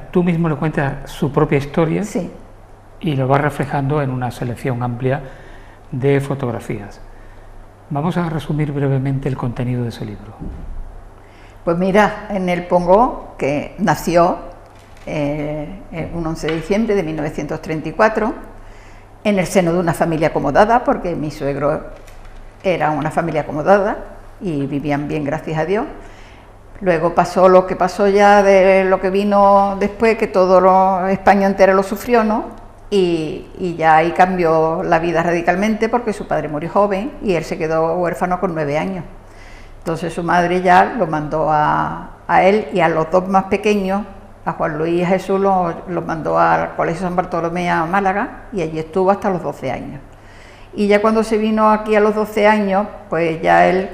S1: Tú mismo le cuentas su propia historia.
S2: Sí.
S1: Y lo vas reflejando en una selección amplia de fotografías. Vamos a resumir brevemente el contenido de ese libro.
S2: Pues mira, en él pongo que nació un 11 de diciembre de 1934, en el seno de una familia acomodada, porque mi suegro era una familia acomodada y vivían bien, gracias a Dios. Luego pasó lo que pasó ya de lo que vino después, que España entera lo sufrió, ¿no? Y ya ahí cambió la vida radicalmente, porque su padre murió joven y él se quedó huérfano con 9 años. Entonces su madre ya lo mandó a él y a los dos más pequeños, a Juan Luis y a Jesús, los mandó al Colegio San Bartolomé a Málaga, y allí estuvo hasta los 12 años. Y ya cuando se vino aquí a los 12 años, pues ya él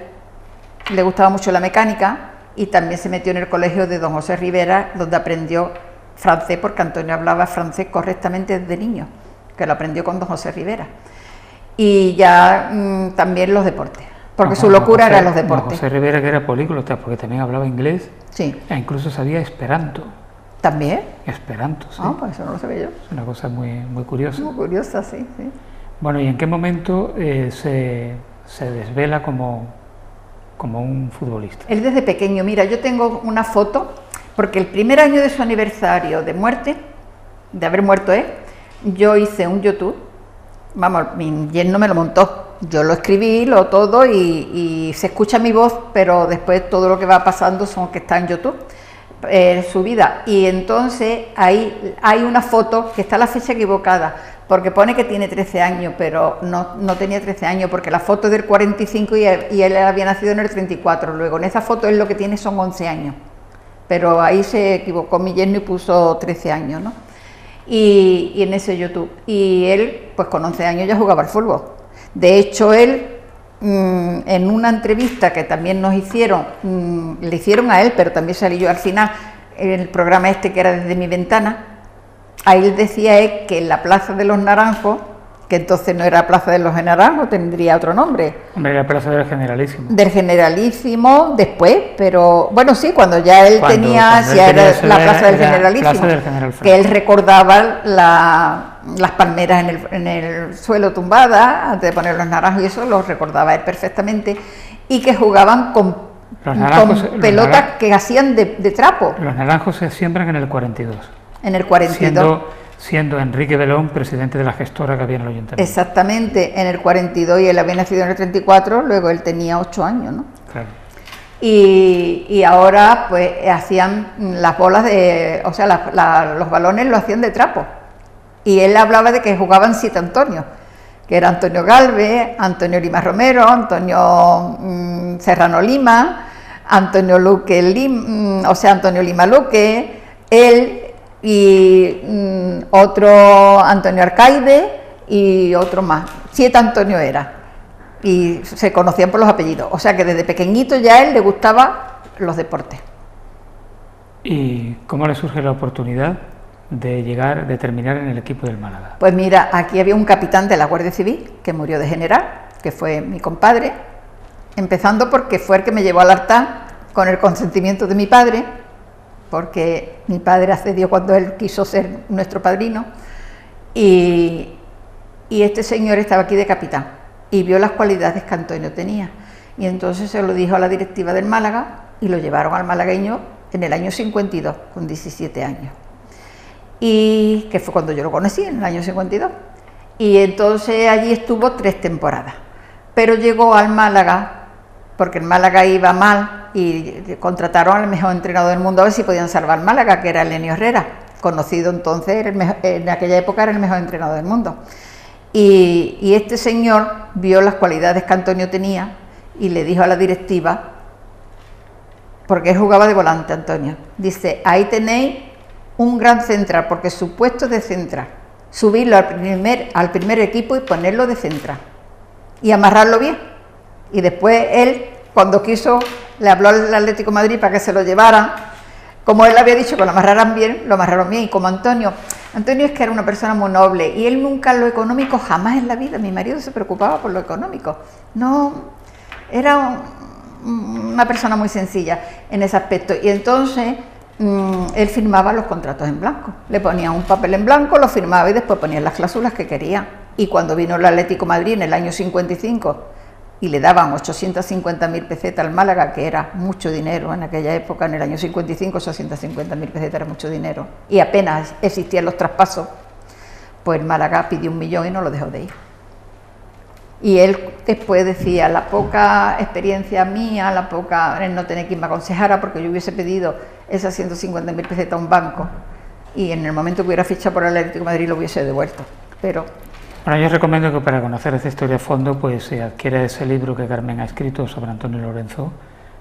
S2: le gustaba mucho la mecánica, y también se metió en el colegio de don José Rivera, donde aprendió francés, porque Antonio hablaba francés correctamente desde niño, que lo aprendió con don José Rivera. Y ya también los deportes, porque su locura era los deportes.
S1: Don José Rivera, que era políglota, porque también hablaba inglés,
S2: sí,
S1: e incluso sabía esperanto.
S2: ¿También?
S1: Esperanto, sí.
S2: Ah, pues eso no lo sabía yo.
S1: Es una cosa muy, muy curiosa.
S2: Muy curiosa, sí, sí.
S1: Bueno, ¿y en qué momento se desvela como un futbolista?
S2: Él desde pequeño, mira, yo tengo una foto, porque el primer año de su aniversario de muerte, de haber muerto él, yo hice un YouTube, vamos, mi yerno me lo montó, yo lo escribí, todo, y se escucha mi voz, pero después todo lo que va pasando son que está en YouTube. Su vida, y entonces ahí hay una foto que está la fecha equivocada, porque pone que tiene 13 años, pero no tenía 13 años, porque la foto es del 45 y él había nacido en el 34, luego en esa foto él lo que tiene son 11 años, pero ahí se equivocó mi yerno y puso 13 años, ¿no? Y en ese YouTube, y él pues con 11 años ya jugaba al fútbol. De hecho él, en una entrevista que también nos hicieron, le hicieron a él, pero también salí yo al final, en el programa este que era Desde mi ventana, ahí decía él que en la Plaza de los Naranjos, que entonces no era Plaza de los Naranjos, tendría otro nombre.
S1: Hombre, era Plaza del Generalísimo.
S2: Del Generalísimo después, pero bueno, sí, cuando ya él tenía la Plaza del Generalísimo, que él recordaba las palmeras en el suelo tumbadas, antes de poner los naranjos, y eso lo recordaba él perfectamente, y que jugaban con pelotas que hacían de trapo.
S1: Los naranjos se siembran en el 42.
S2: En el 42.
S1: Siendo Enrique Belón presidente de la gestora que había en el ayuntamiento.
S2: Exactamente, en el 42, y él había nacido en el 34, luego él tenía 8 años, ¿no?
S1: Claro.
S2: y ahora pues hacían las bolas de, o sea, los balones lo hacían de trapo. Y él hablaba de que jugaban 7 Antonios, que era Antonio Galvez, Antonio Lima Romero, Antonio Serrano Lima, Antonio Luque Lima, o sea, Antonio Lima Luque, él y otro Antonio Arcaide y otro más. 7 Antonio era. Y se conocían por los apellidos, o sea que desde pequeñito ya a él le gustaba los deportes.
S1: ¿Y cómo le surge la oportunidad de terminar en el equipo del Málaga?
S2: Pues mira, aquí había un capitán de la Guardia Civil que murió de general, que fue mi compadre, empezando porque fue el que me llevó al altar con el consentimiento de mi padre, porque mi padre accedió cuando él quiso ser nuestro padrino, y este señor estaba aquí de capitán y vio las cualidades que Antonio tenía, y entonces se lo dijo a la directiva del Málaga y lo llevaron al malagueño en el año 52, con 17 años, y que fue cuando yo lo conocí, en el año 52, y entonces allí estuvo 3 temporadas, pero llegó al Málaga porque el Málaga iba mal y contrataron al mejor entrenador del mundo a ver si podían salvar Málaga, que era Elenio Herrera, conocido entonces, en aquella época era el mejor entrenador del mundo. Y este señor vio las cualidades que Antonio tenía y le dijo a la directiva, porque él jugaba de volante, Antonio, dice, ahí tenéis un gran central, porque su puesto es de central, subirlo al primer equipo y ponerlo de central y amarrarlo bien. Y después él, cuando quiso, le habló al Atlético de Madrid para que se lo llevaran, como él había dicho que lo amarraran bien, lo amarraron bien. Y como Antonio es que era una persona muy noble, y él nunca lo económico, jamás en la vida, mi marido se preocupaba por lo económico, no, era una persona muy sencilla en ese aspecto, y entonces él firmaba los contratos en blanco, le ponía un papel en blanco, lo firmaba y después ponía las cláusulas que quería. Y cuando vino el Atlético de Madrid en el año 55 y le daban 850.000 pesetas al Málaga, que era mucho dinero en aquella época, en el año 55 850.000 pesetas era mucho dinero, y apenas existían los traspasos, pues el Málaga pidió 1 millón y no lo dejó de ir. Y él después decía, la poca experiencia mía, él no tenía quien me aconsejara, porque yo hubiese pedido esas 150.000 pesetas a un banco, y en el momento que hubiera fichado por el Atlético de Madrid lo hubiese devuelto, pero...
S1: Bueno, yo os recomiendo que para conocer esta historia a fondo, pues se adquiera ese libro que Carmen ha escrito sobre Antonio Lorenzo,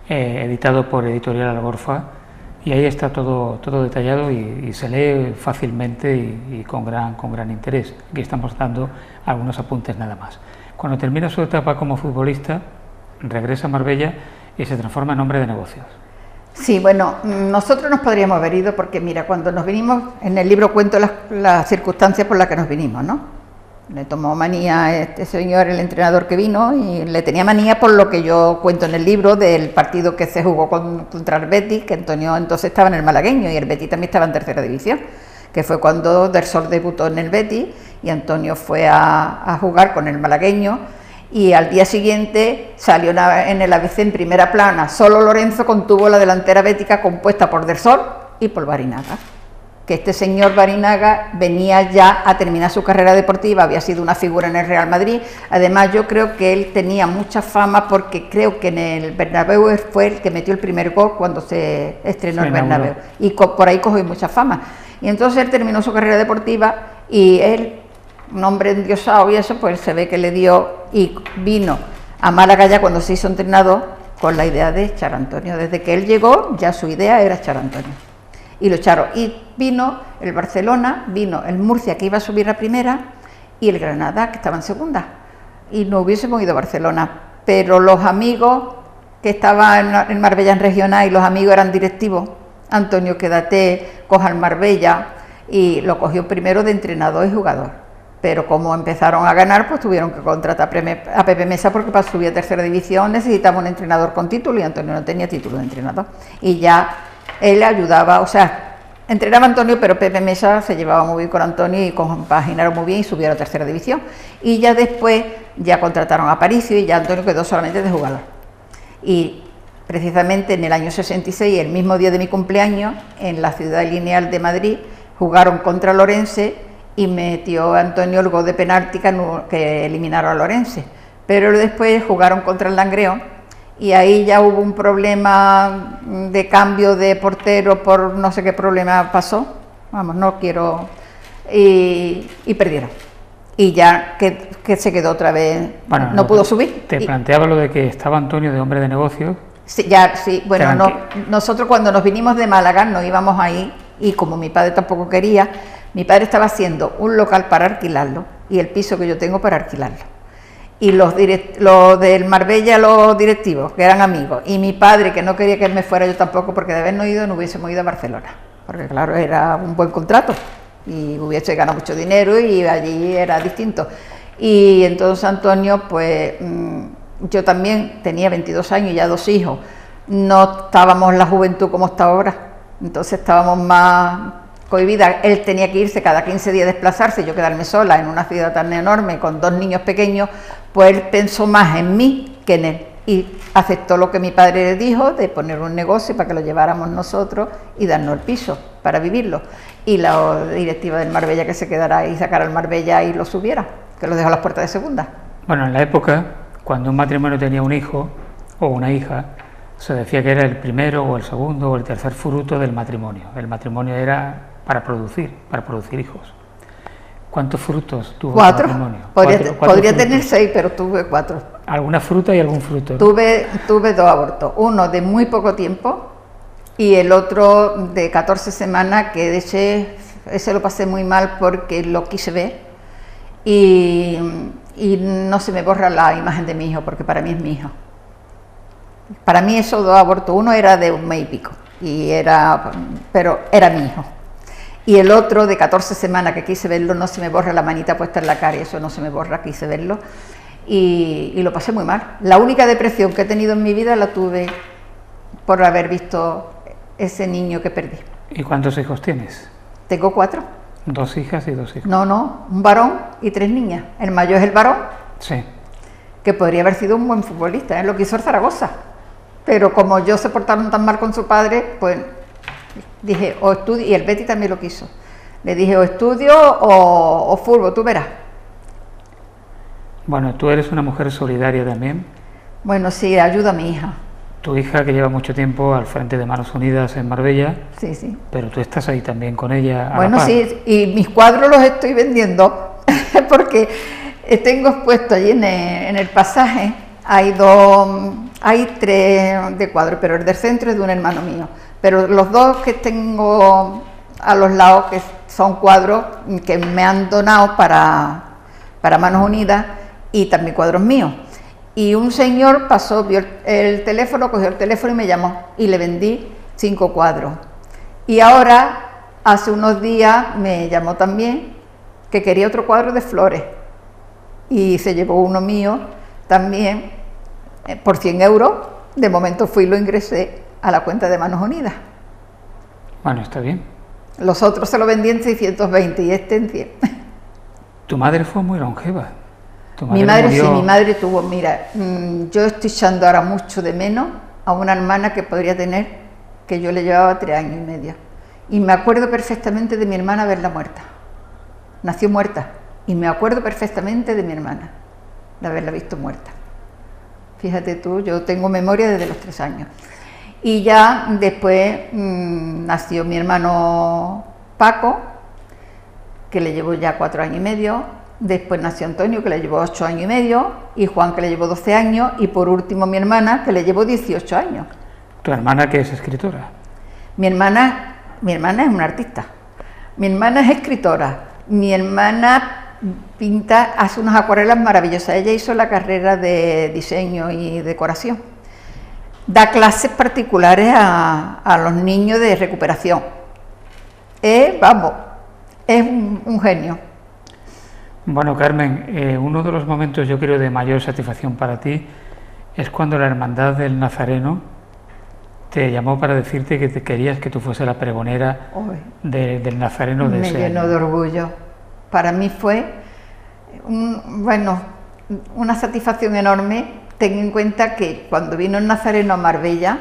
S1: editado por Editorial Algorfa, y ahí está todo detallado y se lee fácilmente y con gran interés. Aquí estamos dando algunos apuntes nada más. Cuando termina su etapa como futbolista, regresa a Marbella y se transforma en hombre de negocios. Sí, bueno, nosotros nos podríamos haber ido porque, mira, cuando nos vinimos, en el libro cuento las circunstancias por las que nos vinimos, ¿no? Le tomó manía a este señor, el entrenador que vino, y le tenía manía por lo que yo cuento en el libro del partido que se jugó contra el Betis, que Antonio entonces estaba en el malagueño y el Betis también estaba en tercera división, que fue cuando Del Sol debutó en el Betis y Antonio fue a jugar con el malagueño, y al día siguiente salió en el ABC en primera plana, solo Lorenzo contuvo la delantera bética compuesta por Del Sol y por Barinaga. Que este señor Barinaga venía ya a terminar su carrera deportiva, había sido una figura en el Real Madrid, además yo creo que él tenía mucha fama porque creo que en el Bernabéu fue el que metió el primer gol cuando se estrenó el Bernabéu, y por ahí cogió mucha fama, y entonces él terminó su carrera deportiva y él, un hombre endiosado y eso, pues se ve que le dio y vino a Málaga ya cuando se hizo entrenador con la idea de echar a Antonio. Desde que él llegó ya su idea era echar a Antonio. Y lo echaron. Y vino el Barcelona, vino el Murcia, que iba a subir a primera, y el Granada, que estaba en segunda. Y no hubiésemos ido a Barcelona. Pero los amigos que estaban en Marbella en regional, y los amigos eran directivos, Antonio, quédate, coja el Marbella, y lo cogió primero de entrenador y jugador. Pero como empezaron a ganar, pues tuvieron que contratar a Pepe Mesa, porque para subir a tercera división necesitaba un entrenador con título, y Antonio no tenía título de entrenador. Y ya él ayudaba, o sea, entrenaba a Antonio, pero Pepe Mesa se llevaba muy bien con Antonio y compaginaron muy bien y subió a la tercera división. Y ya después ya contrataron a Aparicio y ya Antonio quedó solamente de jugador. Y precisamente en el año 66, el mismo día de mi cumpleaños, en la Ciudad Lineal de Madrid, jugaron contra Lorense y metió Antonio el gol de penalti que eliminaron a Lorense. Pero después jugaron contra el Langreo
S2: y ahí ya hubo un problema de cambio de portero por no sé qué problema pasó, vamos, no quiero, y perdieron. Y ya que se quedó otra vez, bueno, no pudo subir.
S1: Te planteaba lo de que estaba Antonio de hombre de negocios.
S2: Sí, sí, bueno, no, nosotros cuando nos vinimos de Málaga nos íbamos ahí, y como mi padre tampoco quería, mi padre estaba haciendo un local para alquilarlo y el piso que yo tengo para alquilarlo. Y los del Marbella, los directivos, que eran amigos, y mi padre, que no quería que él me fuera, yo tampoco, porque de habernos ido no hubiésemos ido a Barcelona, porque claro, era un buen contrato y hubiese ganado mucho dinero y allí era distinto. Y entonces Antonio, pues yo también tenía 22 años y ya 2 hijos, no estábamos en la juventud como está ahora, entonces estábamos más cohibida. Él tenía que irse cada 15 días a desplazarse, yo quedarme sola en una ciudad tan enorme con 2 niños pequeños, pues él pensó más en mí que en él y aceptó lo que mi padre le dijo de poner un negocio para que lo lleváramos nosotros y darnos el piso para vivirlo, y la directiva del Marbella que se quedara y sacara el Marbella y lo subiera, que lo dejó a las puertas de segunda.
S1: Bueno, en la época, cuando un matrimonio tenía un hijo o una hija, se decía que era el primero o el segundo o el tercer fruto del matrimonio. El matrimonio era para producir hijos. ¿Cuántos frutos tuvo
S2: 4.
S1: el matrimonio?
S2: Podría tener 6, pero tuve 4.
S1: ¿Alguna fruta y algún fruto?
S2: Tuve 2 abortos, uno de muy poco tiempo y el otro de 14 semanas, que ese lo pasé muy mal porque lo quise ver y no se me borra la imagen de mi hijo, porque para mí es mi hijo. Para mí esos 2 abortos, uno era de 1 mes y pico, pero era mi hijo. Y el otro de 14 semanas que quise verlo, no se me borra la manita puesta en la cara, y eso no se me borra, quise verlo, y lo pasé muy mal. La única depresión que he tenido en mi vida la tuve por haber visto ese niño que perdí.
S1: ¿Y cuántos hijos tienes?
S2: Tengo 4.
S1: 2 hijas y 2 hijos.
S2: No, un varón y 3 niñas. El mayor es el varón,
S1: sí,
S2: que podría haber sido un buen futbolista, lo quiso el Zaragoza, pero como yo se portaron tan mal con su padre, pues dije, o estudio, y el Betty también lo quiso, le dije, o estudio o fútbol, tú verás.
S1: Bueno, tú eres una mujer solidaria también.
S2: Bueno, sí, ayuda a mi hija.
S1: Tu hija, que lleva mucho tiempo al frente de Manos Unidas en Marbella.
S2: Sí, sí.
S1: Pero tú estás ahí también con ella.
S2: Bueno, sí, y mis cuadros los estoy vendiendo porque tengo expuesto allí en el pasaje, hay 3 de cuadros, pero el del centro es de un hermano mío. Pero los 2 que tengo a los lados, que son cuadros que me han donado para Manos Unidas, y también cuadros míos. Y un señor pasó, vio el teléfono, cogió el teléfono y me llamó, y le vendí 5 cuadros. Y ahora, hace unos días, me llamó también que quería otro cuadro de flores, y se llevó uno mío también por 100 euros. De momento fui y lo ingresé a la cuenta de Manos Unidas.
S1: Bueno, está bien.
S2: Los otros se los vendí en 620 y este en 100.
S1: Tu madre fue muy longeva.
S2: Mi madre murió... Sí, mi madre tuvo, mira, yo estoy echando ahora mucho de menos a una hermana que podría tener, que yo le llevaba 3 años y medio. Y me acuerdo perfectamente de mi hermana verla muerta. Nació muerta. Y me acuerdo perfectamente de mi hermana, de haberla visto muerta. Fíjate tú, yo tengo memoria desde los 3 años. Y ya después nació mi hermano Paco, que le llevó ya 4 años y medio. Después nació Antonio, que le llevó 8 años y medio, y Juan, que le llevó 12 años, y por último mi hermana, que le llevó 18 años.
S1: ¿Tu hermana, que es escritora?
S2: Mi hermana es una artista. Mi hermana es escritora. Mi hermana pinta, hace unas acuarelas maravillosas. Ella hizo la carrera de diseño y decoración. Da clases particulares a los niños de recuperación. Vamos, es un genio.
S1: Bueno, Carmen, uno de los momentos, yo creo, de mayor satisfacción para ti es cuando la Hermandad del Nazareno te llamó para decirte que te querías que tú fuese la pregonera del Nazareno de ese año. Me llenó
S2: de orgullo. Para mí fue una satisfacción enorme. Ten en cuenta que cuando vino el Nazareno a Marbella,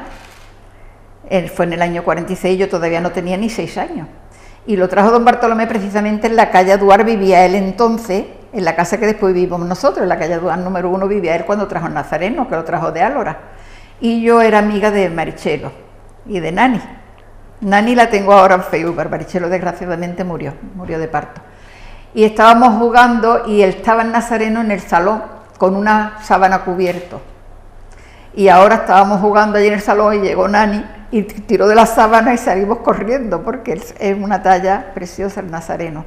S2: fue en el año 46, yo todavía no tenía ni 6 años. Y lo trajo don Bartolomé precisamente en la calle Aduar, vivía él entonces, en la casa que después vivimos nosotros, en la calle Aduar número 1 vivía él cuando trajo el Nazareno, que lo trajo de Álora. y yo era amiga de Marichelo y de Nani. Nani la tengo ahora en Facebook, Marichelo desgraciadamente murió de parto. Y estábamos jugando y él estaba en Nazareno en el salón con una sábana cubierto. Y ahora estábamos jugando allí en el salón y llegó Nani y tiró de la sábana y salimos corriendo porque es una talla preciosa el Nazareno.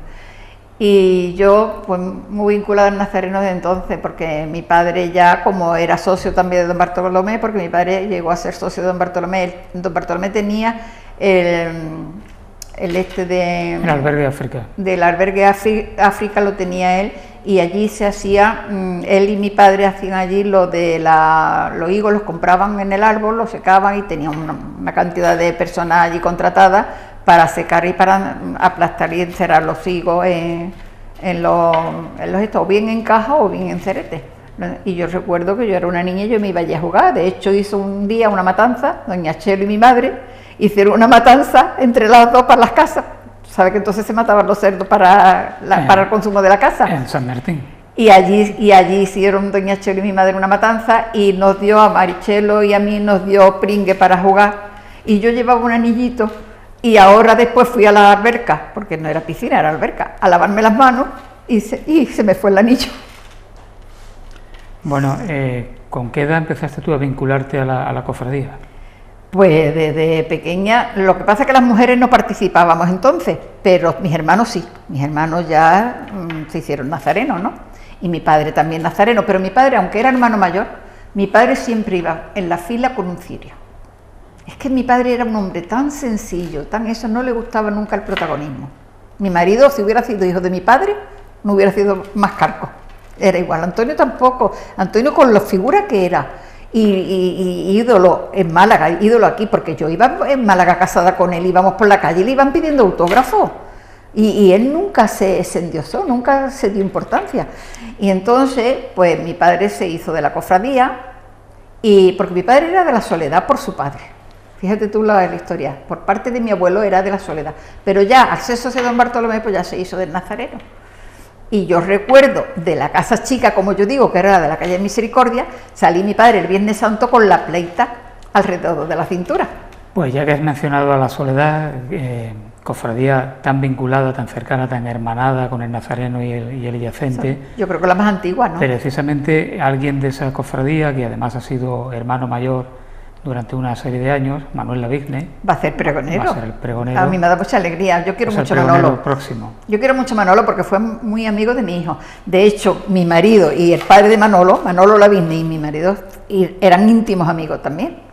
S2: Y yo, pues muy vinculada al Nazareno desde entonces, porque mi padre ya, como era socio también de don Bartolomé, porque mi padre llegó a ser socio de don Bartolomé. Don Bartolomé tenía el
S1: albergue África.
S2: Del albergue África lo tenía él, y allí se hacía, él y mi padre hacían allí lo de los higos, los compraban en el árbol, los secaban y tenían una cantidad de personas allí contratadas para secar y para aplastar y encerar los higos en los estos, o bien en caja o bien en cerete. Y yo recuerdo que yo era una niña y yo me iba allí a jugar. De hecho, hizo un día una matanza, doña Chelo y mi madre hicieron una matanza entre las dos para las casas. ¿Sabe que entonces se mataban los cerdos para el consumo de la casa?
S1: En San Martín.
S2: Y allí hicieron doña Chelo y mi madre una matanza y nos dio a Marichelo y a mí nos dio pringue para jugar. Y yo llevaba un anillito y ahora después fui a la alberca, porque no era piscina, era alberca, a lavarme las manos y se me fue el anillo.
S1: Bueno, ¿con qué edad empezaste tú a vincularte a la cofradía?
S2: Pues desde pequeña. Lo que pasa es que las mujeres no participábamos entonces, pero mis hermanos sí, mis hermanos ya se hicieron nazarenos, ¿no? Y mi padre también nazareno, pero mi padre, aunque era hermano mayor, mi padre siempre iba en la fila con un cirio. Es que mi padre era un hombre tan sencillo, tan eso, no le gustaba nunca el protagonismo. Mi marido, si hubiera sido hijo de mi padre, no hubiera sido más carco, era igual. Antonio tampoco, Antonio con la figura que era, y ídolo en Málaga, ídolo aquí, porque yo iba en Málaga casada con él, íbamos por la calle y le iban pidiendo autógrafos, y él nunca se endiosó, nunca se dio importancia. Y entonces, pues mi padre se hizo de la cofradía, y porque mi padre era de la Soledad por su padre. Fíjate tú la historia, por parte de mi abuelo era de la Soledad, pero ya al ser socio de don Bartolomé, pues ya se hizo del Nazareno. Y yo recuerdo de la casa chica, como yo digo, que era la de la calle Misericordia, salí mi padre el Viernes Santo con la pleita alrededor de la cintura.
S1: Pues ya que has mencionado a la Soledad, cofradía tan vinculada, tan cercana, tan hermanada con el Nazareno y el yacente.
S2: Yo creo que la más antigua, ¿no?
S1: Precisamente alguien de esa cofradía, que además ha sido hermano mayor durante una serie de años, Manuel Lavigne.
S2: Va a ser pregonero.
S1: Va a ser el pregonero.
S2: A mí me da mucha alegría. Yo quiero mucho a Manolo.
S1: Próximo.
S2: Yo quiero mucho a Manolo porque fue muy amigo de mi hijo. De hecho, mi marido y el padre de Manolo, Manolo Lavigne y mi marido, eran íntimos amigos también.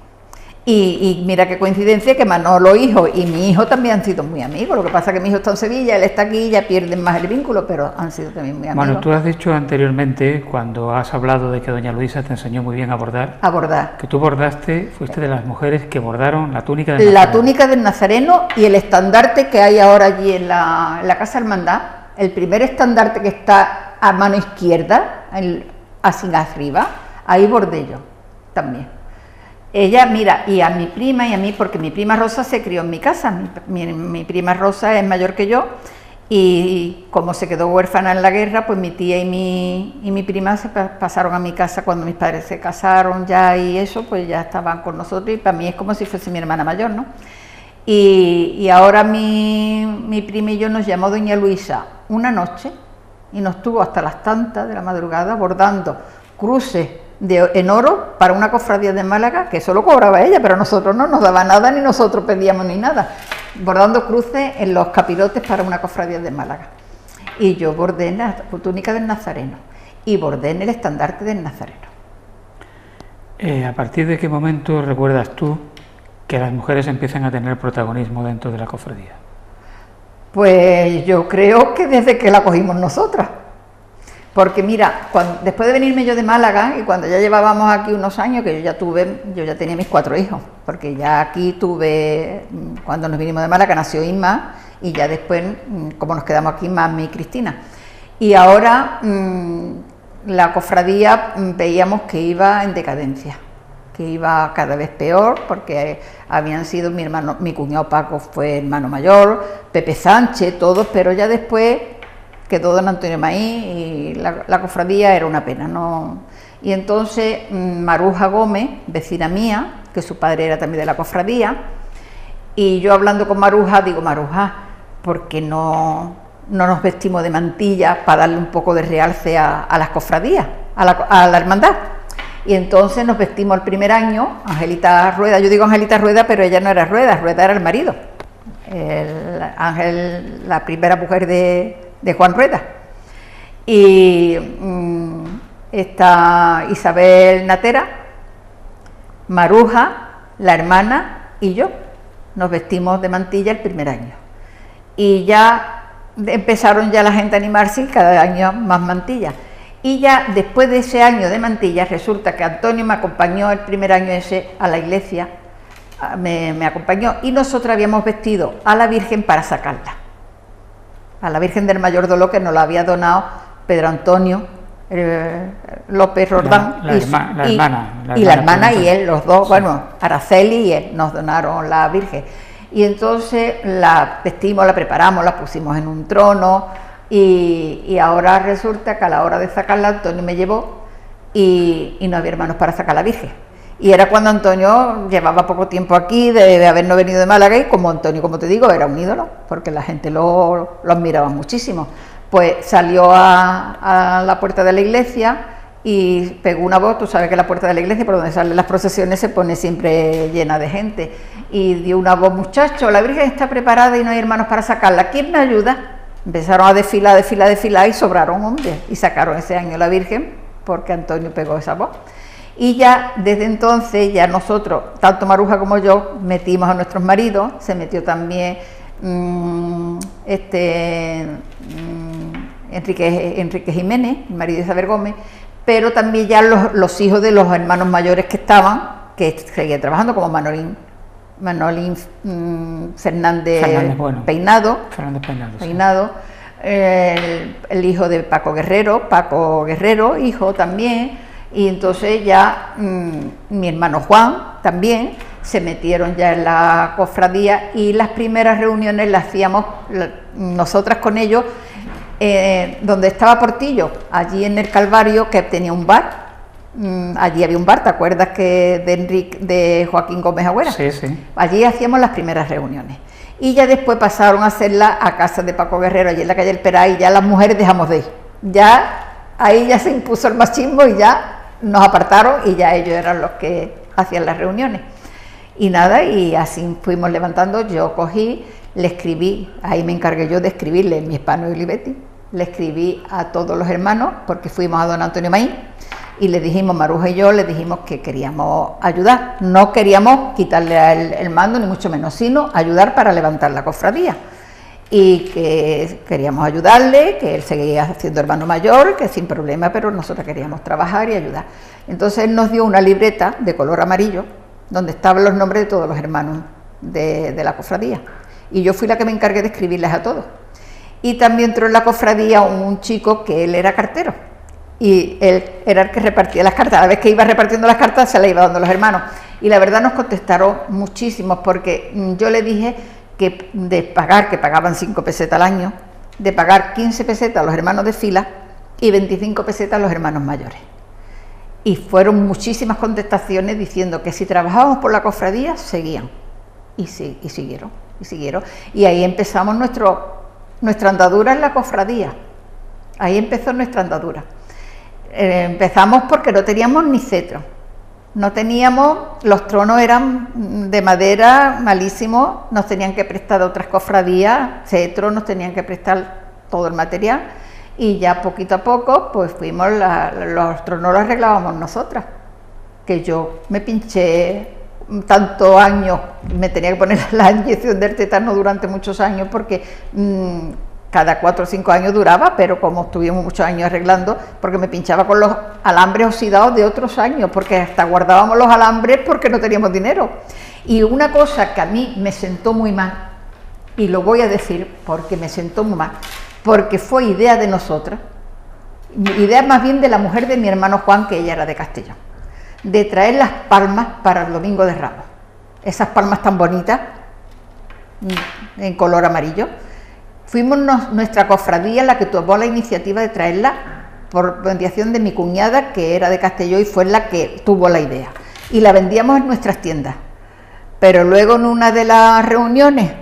S2: Y mira qué coincidencia que Manolo hijo y mi hijo también han sido muy amigos. Lo que pasa es que mi hijo está en Sevilla, él está aquí, ya pierden más el vínculo, pero han sido también muy amigos.
S1: Bueno, tú has dicho anteriormente, cuando has hablado de que doña Luisa te enseñó muy bien a bordar.
S2: A bordar.
S1: Que tú bordaste, fuiste de las mujeres que bordaron la túnica del Nazareno.
S2: La túnica del Nazareno y el estandarte que hay ahora allí en la Casa Hermandad, el primer estandarte que está a mano izquierda, así arriba, ahí bordé yo también. Ella, mira, y a mi prima y a mí, porque mi prima Rosa se crió en mi casa, mi prima Rosa es mayor que yo, y como se quedó huérfana en la guerra, pues mi tía y mi prima se pasaron a mi casa cuando mis padres se casaron ya, y eso, pues ya estaban con nosotros, y para mí es como si fuese mi hermana mayor, ¿no? Y ahora mi prima y yo nos llamó doña Luisa una noche, y nos tuvo hasta las tantas de la madrugada bordando cruces en oro para una cofradía de Málaga, que eso lo cobraba ella, pero a nosotros no nos daba nada, ni nosotros pedíamos ni nada, bordando cruces en los capirotes para una cofradía de Málaga. Y yo bordé en la túnica del Nazareno y bordé en el estandarte del Nazareno.
S1: ¿A partir de qué momento recuerdas tú que las mujeres empiezan a tener protagonismo dentro de la cofradía?
S2: Pues yo creo que desde que la cogimos nosotras. Porque mira, después de venirme yo de Málaga, y cuando ya llevábamos aquí unos años, que yo ya tenía mis 4 hijos, porque ya aquí cuando nos vinimos de Málaga nació Isma, y ya después, como nos quedamos aquí, Mami y Cristina. Y ahora la cofradía veíamos que iba en decadencia, que iba cada vez peor, porque habían sido mi cuñado Paco fue hermano mayor, Pepe Sánchez, todos, pero ya después quedó don Antonio Maíz y la cofradía era una pena, ¿no? Y entonces Maruja Gómez, vecina mía, que su padre era también de la cofradía, y yo hablando con Maruja, digo, Maruja, ¿por qué no nos vestimos de mantilla para darle un poco de realce a las cofradías, a la hermandad? Y entonces nos vestimos el primer año, Angelita Rueda, yo digo Angelita Rueda, pero ella no era Rueda, Rueda era el marido, Ángel, la primera mujer de Juan Rueda. Y está Isabel Natera, Maruja, la hermana y yo, nos vestimos de mantilla el primer año. Y ya empezaron ya la gente a animarse y cada año más mantillas. Y ya después de ese año de mantillas, resulta que Antonio me acompañó el primer año ese a la iglesia, me acompañó, y nosotros habíamos vestido a la Virgen para sacarla, a la Virgen del Mayor Dolor, que nos la había donado Pedro Antonio López Roldán, la hermana y él, los dos, sí. Bueno, Araceli y él nos donaron la Virgen. Y entonces la vestimos, la preparamos, la pusimos en un trono, y ahora resulta que a la hora de sacarla Antonio me llevó y no había hermanos para sacar la Virgen. Y era cuando Antonio llevaba poco tiempo aquí, de habernos venido de Málaga, y como Antonio, como te digo, era un ídolo, porque la gente lo admiraba muchísimo. Pues salió a la puerta de la iglesia y pegó una voz. Tú sabes que la puerta de la iglesia, por donde salen las procesiones, se pone siempre llena de gente, y dio una voz: muchachos, la Virgen está preparada y no hay hermanos para sacarla, ¿quién me ayuda? Empezaron a desfilar y sobraron hombres, y sacaron ese año la Virgen, porque Antonio pegó esa voz. Y ya desde entonces, ya nosotros, tanto Maruja como yo, metimos a nuestros maridos, se metió también Enrique Jiménez, el marido de Isabel Gómez, pero también ya los hijos de los hermanos mayores que estaban, que seguían trabajando, como Manolín Fernández bueno, Peinado, sí. El hijo de Paco Guerrero, hijo también, y entonces ya mi hermano Juan también se metieron ya en la cofradía, y las primeras reuniones las hacíamos nosotras con ellos, donde estaba Portillo, allí en el Calvario, que tenía un bar. Allí había un bar, ¿te acuerdas que de Joaquín Gómez Agüera?
S1: Sí, sí.
S2: Allí hacíamos las primeras reuniones, y ya después pasaron a hacerla a casa de Paco Guerrero, allí en la calle El Perá, y ya las mujeres dejamos de ir. Ya ahí ya se impuso el machismo y ya nos apartaron, y ya ellos eran los que hacían las reuniones. Y nada, y así fuimos levantando. Yo cogí, le escribí, ahí me encargué yo de escribirle, mi Hispano y Olivetti, le escribí a todos los hermanos, porque fuimos a don Antonio Maíz, y le dijimos, Maruja y yo, le dijimos que queríamos ayudar, no queríamos quitarle el mando, ni mucho menos, sino ayudar para levantar la cofradía, y que queríamos ayudarle, que él seguía siendo hermano mayor, que sin problema, pero nosotros queríamos trabajar y ayudar. Entonces él nos dio una libreta de color amarillo, donde estaban los nombres de todos los hermanos de la cofradía, y yo fui la que me encargué de escribirles a todos. Y también entró en la cofradía un chico que él era cartero, y él era el que repartía las cartas. A la vez que iba repartiendo las cartas, se las iba dando a los hermanos, y la verdad nos contestaron muchísimos, porque yo le dije que de pagar, que pagaban 5 pesetas al año, de pagar 15 pesetas a los hermanos de fila y 25 pesetas a los hermanos mayores. Y fueron muchísimas contestaciones diciendo que si trabajábamos por la cofradía, seguían. Y siguieron. Y ahí empezamos nuestra andadura en la cofradía. Ahí empezó nuestra andadura. Empezamos porque no teníamos ni cetro. No teníamos, los tronos eran de madera, malísimos, nos tenían que prestar de otras cofradías, cetros, nos tenían que prestar todo el material, y ya poquito a poco pues fuimos, los tronos los arreglábamos nosotras, que yo me pinché tantos años, me tenía que poner la inyección del tétano durante muchos años, porque cada 4 o 5 años duraba, pero como estuvimos muchos años arreglando, porque me pinchaba con los alambres oxidados de otros años, porque hasta guardábamos los alambres porque no teníamos dinero. Y una cosa que a mí me sentó muy mal, y lo voy a decir porque me sentó muy mal, porque fue idea de nosotras, idea más bien de la mujer de mi hermano Juan, que ella era de Castellón, de traer las palmas para el Domingo de Ramos, esas palmas tan bonitas, en color amarillo. Fuimos nuestra cofradía la que tomó la iniciativa de traerla por mediación de mi cuñada, que era de Castelló y fue la que tuvo la idea. Y la vendíamos en nuestras tiendas. Pero luego en una de las reuniones,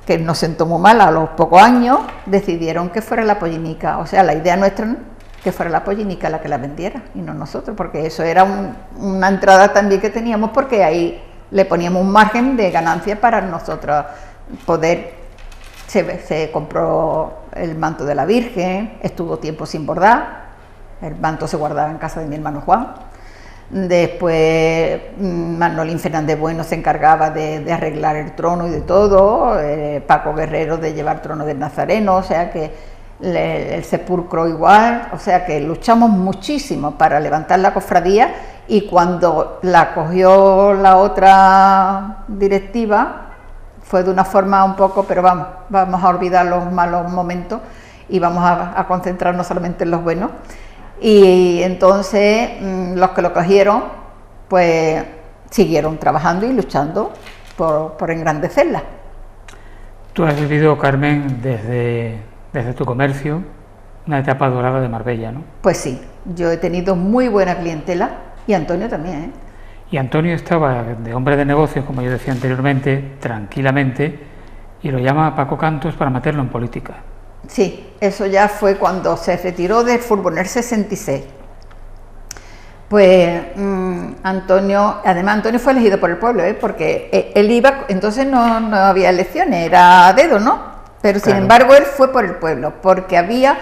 S2: que nos sentó muy mal a los pocos años, decidieron que fuera la Pollinica. O sea, la idea nuestra, que fuera la Pollinica la que la vendiera y no nosotros, porque eso era una entrada también que teníamos, porque ahí le poníamos un margen de ganancia para nosotros poder. Se compró el manto de la Virgen, estuvo tiempo sin bordar, el manto se guardaba en casa de mi hermano Juan. Después Manolín Fernández Bueno se encargaba de arreglar el trono y de todo, Paco Guerrero de llevar trono del Nazareno, o sea que el sepulcro igual, o sea que luchamos muchísimo para levantar la cofradía, y cuando la cogió la otra directiva fue de una forma un poco, pero vamos a olvidar los malos momentos y vamos a concentrarnos solamente en los buenos. Y entonces los que lo cogieron pues siguieron trabajando y luchando por engrandecerla.
S1: Tú has vivido, Carmen, desde tu comercio, una etapa dorada de Marbella, ¿no?
S2: Pues sí, yo he tenido muy buena clientela, y Antonio también, ¿eh?
S1: Y Antonio estaba de hombre de negocios, como yo decía anteriormente, tranquilamente, y lo llama Paco Cantos para meterlo en política.
S2: Sí, eso ya fue cuando se retiró del fútbol en el 66. Pues Antonio fue elegido por el pueblo, porque él iba, entonces no había elecciones, era a dedo, ¿no? Pero sin embargo él fue por el pueblo, porque había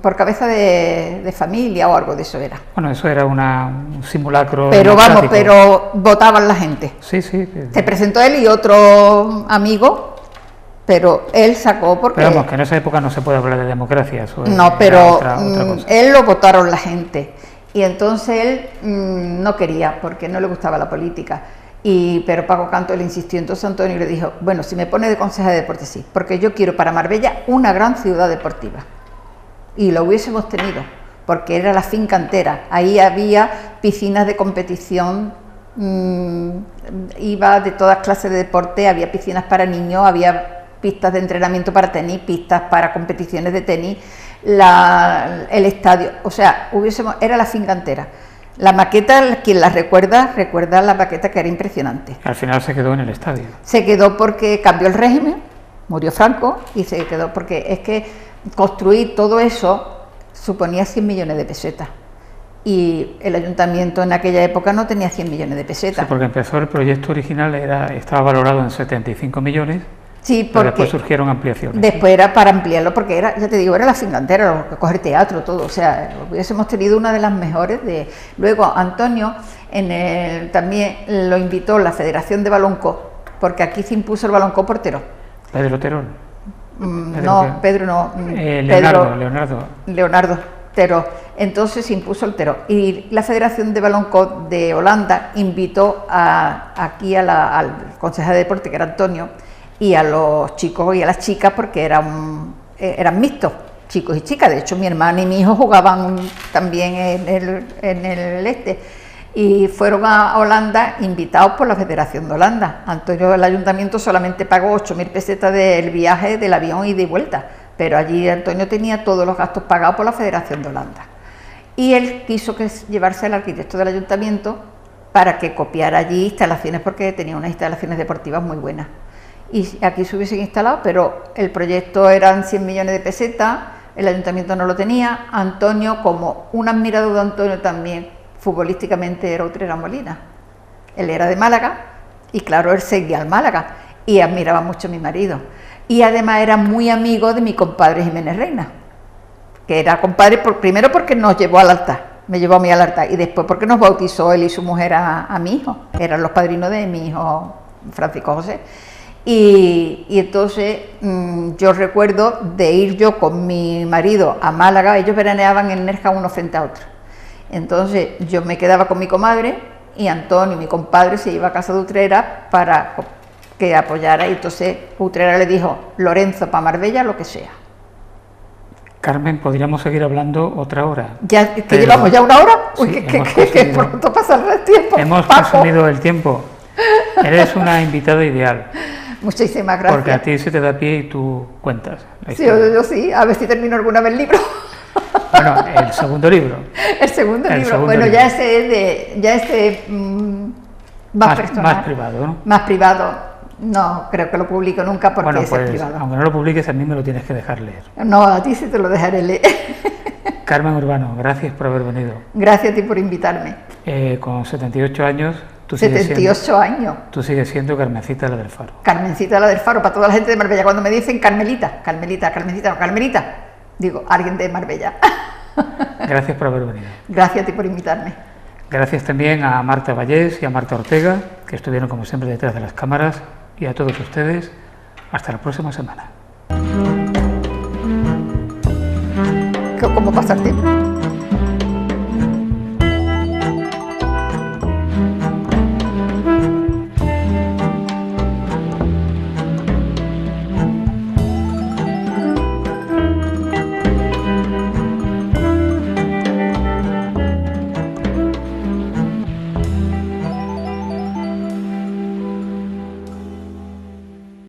S2: por cabeza de familia o algo de eso era.
S1: Bueno, eso era un simulacro.
S2: Pero pero votaban la gente.
S1: Sí.
S2: Se presentó él y otro amigo, pero él sacó porque...
S1: Pero vamos, que en esa época no se puede hablar de democracia. Eso
S2: no, pero
S1: otra cosa.
S2: Él lo votaron la gente. Y entonces él no quería, porque no le gustaba la política. Pero Paco Canto le insistió, entonces Antonio le dijo, bueno, si me pone de concejal de deporte, sí, porque yo quiero para Marbella una gran ciudad deportiva. Y lo hubiésemos tenido, porque era la finca entera. Ahí había piscinas de competición, iba de todas clases de deporte, había piscinas para niños, había pistas de entrenamiento para tenis, pistas para competiciones de tenis, el estadio, o sea, era la finca entera. La maqueta, quien la recuerda la maqueta, que era impresionante.
S1: Al final se quedó en el estadio.
S2: Se quedó porque cambió el régimen, murió Franco, y se quedó porque es que construir todo eso suponía 100 millones de pesetas. Y el ayuntamiento en aquella época no tenía 100 millones de pesetas.
S1: Sí, porque empezó el proyecto original, estaba valorado en 75 millones.
S2: Sí, porque
S1: pero después surgieron ampliaciones.
S2: Después era para ampliarlo, porque era, ya te digo, era la finca entera, coger teatro, todo, o sea, hubiésemos tenido una de las mejores de... Luego Antonio también lo invitó la Federación de Baloncó, porque aquí se impuso el baloncó portero.
S1: Pedro Terol.
S2: Pedro no. Leonardo Terol. Entonces se impuso el Terol. Y la Federación de Baloncó de Holanda invitó aquí al concejal de deporte, que era Antonio, y a los chicos y a las chicas, porque eran mixtos, chicos y chicas. De hecho, mi hermana y mi hijo jugaban también en el y fueron a Holanda invitados por la Federación de Holanda. Antonio, el ayuntamiento solamente pagó 8.000 pesetas del viaje del avión ida y vuelta, pero allí Antonio tenía todos los gastos pagados por la Federación de Holanda. Y él quiso llevarse al arquitecto del ayuntamiento para que copiara allí instalaciones, porque tenía unas instalaciones deportivas muy buenas. Y aquí se hubiesen instalado, pero el proyecto eran 100 millones de pesetas, el ayuntamiento no lo tenía. Antonio, como un admirador de Antonio también, futbolísticamente era Utrera Molina. Él era de Málaga y claro, él seguía al Málaga y admiraba mucho a mi marido. Y además era muy amigo de mi compadre Jiménez Reina, que era compadre primero porque nos llevó al altar, me llevó a mí al altar, y después porque nos bautizó él y su mujer a mi hijo, eran los padrinos de mi hijo Francisco José. Y entonces yo recuerdo de ir yo con mi marido a Málaga, ellos veraneaban en Nerja uno frente a otro. Entonces yo me quedaba con mi comadre y Antonio, mi compadre, se iba a casa de Utrera para que apoyara, y entonces Utrera le dijo, Lorenzo, para Marbella, lo que sea.
S1: Carmen, podríamos seguir hablando otra hora.
S2: ¿Ya que llevamos ya una hora? Uy, sí, que pronto pasará el tiempo.
S1: Hemos consumido el tiempo. Eres una invitada ideal.
S2: Muchísimas gracias.
S1: Porque a ti se te da pie y tú cuentas.
S2: Sí, yo sí, a ver si termino alguna vez el libro.
S1: Bueno, el segundo libro.
S2: El segundo
S1: El
S2: libro.
S1: segundo
S2: Bueno,
S1: libro.
S2: ya ese más personal.
S1: Más privado, ¿no?
S2: Más privado. No creo que lo publico nunca porque
S1: Bueno,
S2: ese
S1: pues,
S2: es privado.
S1: aunque no lo publiques, a mí me lo tienes que dejar leer.
S2: No, a ti sí te lo dejaré leer.
S1: Carmen Urbano, gracias por haber venido.
S2: Gracias a ti por invitarme.
S1: Con 78 años, tú sigues
S2: 78 años.
S1: Tú sigues siendo Carmencita la del Faro.
S2: Carmencita la del Faro, para toda la gente de Marbella. Cuando me dicen Carmelita, no, Carmelita, digo, alguien de Marbella.
S1: Gracias por haber venido.
S2: Gracias a ti por invitarme.
S1: Gracias también a Marta Vallés y a Marta Ortega, que estuvieron como siempre detrás de las cámaras, y a todos ustedes. Hasta la próxima semana.
S2: ¿Cómo pasa el tiempo?